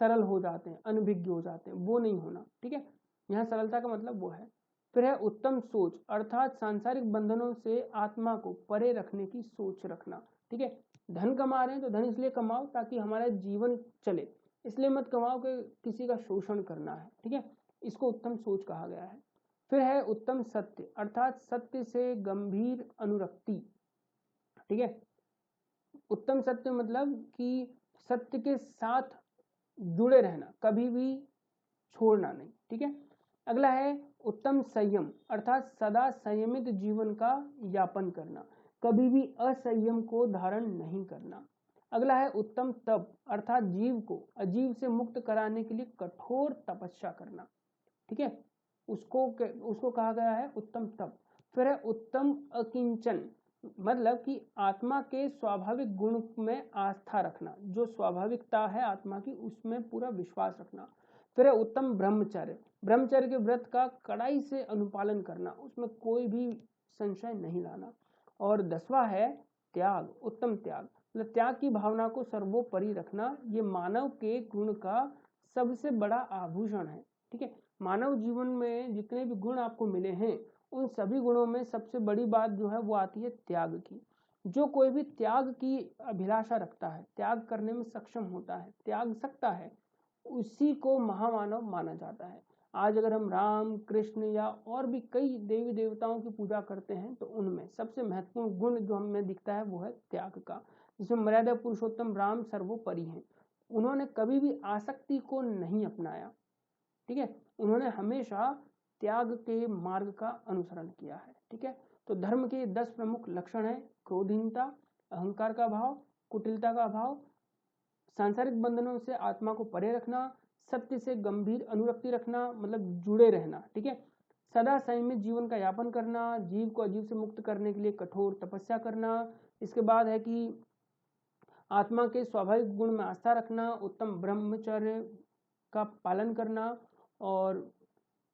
सरल हो जाते हैं, अनभिज्ञ हो जाते हैं, वो नहीं होना, ठीक है। यहाँ सरलता का मतलब वो है। फिर है उत्तम सोच, अर्थात सांसारिक बंधनों से आत्मा को परे रखने की सोच रखना, ठीक है। धन कमा रहे हैं तो धन इसलिए कमाओ ताकि हमारा जीवन चले, इसलिए मत कमाओ कि किसी का शोषण करना है, ठीक है। इसको उत्तम सोच कहा गया है। फिर है उत्तम सत्य, अर्थात सत्य से गंभीर अनुरक्ति, ठीक है। उत्तम सत्य मतलब कि सत्य के साथ जुड़े रहना, कभी भी छोड़ना नहीं, ठीक है। अगला है उत्तम संयम, अर्थात सदा संयमित जीवन का यापन करना, कभी भी असंयम को धारण नहीं करना। अगला है उत्तम तप, अर्थात जीव को अजीव से मुक्त कराने के लिए कठोर तपस्या करना, ठीक है, उसको कहा गया है उत्तम तप। फिर है उत्तम अकिंचन, मतलब कि आत्मा के स्वाभाविक गुण में आस्था रखना, जो स्वाभाविकता है आत्मा की उसमें पूरा विश्वास रखना। फिर है उत्तम ब्रह्मचर्य, ब्रह्मचर्य के व्रत का कड़ाई से अनुपालन करना, उसमें कोई भी संशय नहीं लाना। और 10वां है त्याग, उत्तम त्याग, मतलब त्याग की भावना को सर्वोपरि रखना, ये मानव के गुण का सबसे बड़ा आभूषण है, ठीक है। मानव जीवन में जितने भी गुण आपको मिले हैं उन सभी गुणों में सबसे बड़ी बात जो है वो आती है त्याग की। जो कोई भी त्याग की अभिलाषा रखता है, त्याग करने में सक्षम होता है, त्याग सकता है, उसी को महामानव माना जाता है। आज अगर हम राम कृष्ण या और भी कई देवी देवताओं की पूजा करते हैं तो उनमें सबसे महत्वपूर्ण गुण जो हमें दिखता है वो है त्याग का, जिसमें मर्यादा पुरुषोत्तम राम सर्वोपरि हैं। उन्होंने कभी भी आसक्ति को नहीं अपनाया, ठीक है, उन्होंने हमेशा त्याग के मार्ग का अनुसरण किया है, ठीक है। तो धर्म के 10 प्रमुख लक्षण है: क्रोधहीनता, अहंकार का भाव, कुटिलता का भाव, सांसारिक बंधनों से आत्मा को परे रखना, सत्य से गंभीर अनुरक्ति रखना, मतलब जुड़े रहना, ठीक है, सदा संयमित जीवन का यापन करना, जीव को अजीव से मुक्त करने के लिए कठोर तपस्या करना। इसके बाद है कि आत्मा के स्वाभाविक गुण में आस्था रखना, उत्तम ब्रह्मचर्य का पालन करना, और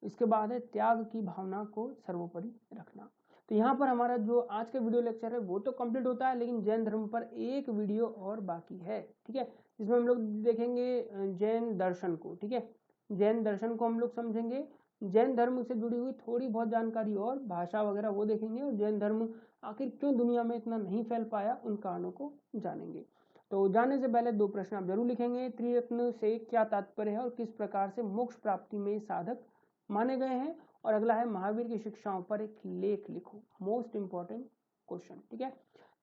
इसके बाद है त्याग की भावना को सर्वोपरि रखना। तो यहाँ पर हमारा जो आज का वीडियो लेक्चर है वो तो कंप्लीट होता है, लेकिन जैन धर्म पर एक वीडियो और बाकी है, ठीक है, जिसमें हम लोग देखेंगे जैन दर्शन को, ठीक है, जैन दर्शन को हम लोग समझेंगे, जैन धर्म से जुड़ी हुई थोड़ी बहुत जानकारी और भाषा वगैरह वो देखेंगे, और जैन धर्म आखिर क्यों दुनिया में इतना नहीं फैल पाया उन कारणों को जानेंगे। तो जाने से पहले 2 प्रश्न आप जरूर लिखेंगे: त्रिरत्न से क्या तात्पर्य है और किस प्रकार से मोक्ष प्राप्ति में साधक माने गए हैं। और अगला है महावीर की शिक्षाओं पर एक लेख लिखो, मोस्ट इंपॉर्टेंट क्वेश्चन, ठीक है।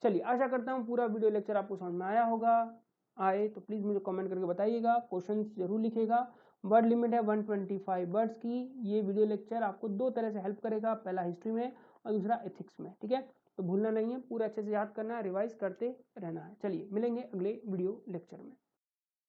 चलिए, आशा करता हूँ पूरा वीडियो लेक्चर आपको समझ में आया होगा। आए तो प्लीज मुझे कमेंट करके बताइएगा, क्वेश्चन जरूर लिखिएगा। वर्ड लिमिट है 125 वर्ड्स की। ये वीडियो लेक्चर आपको 2 तरह से हेल्प करेगा, पहला हिस्ट्री में और दूसरा एथिक्स में, ठीक है। तो भूलना नहीं है, पूरा अच्छे से याद करना है, रिवाइज करते रहना है। चलिए मिलेंगे अगले वीडियो लेक्चर में।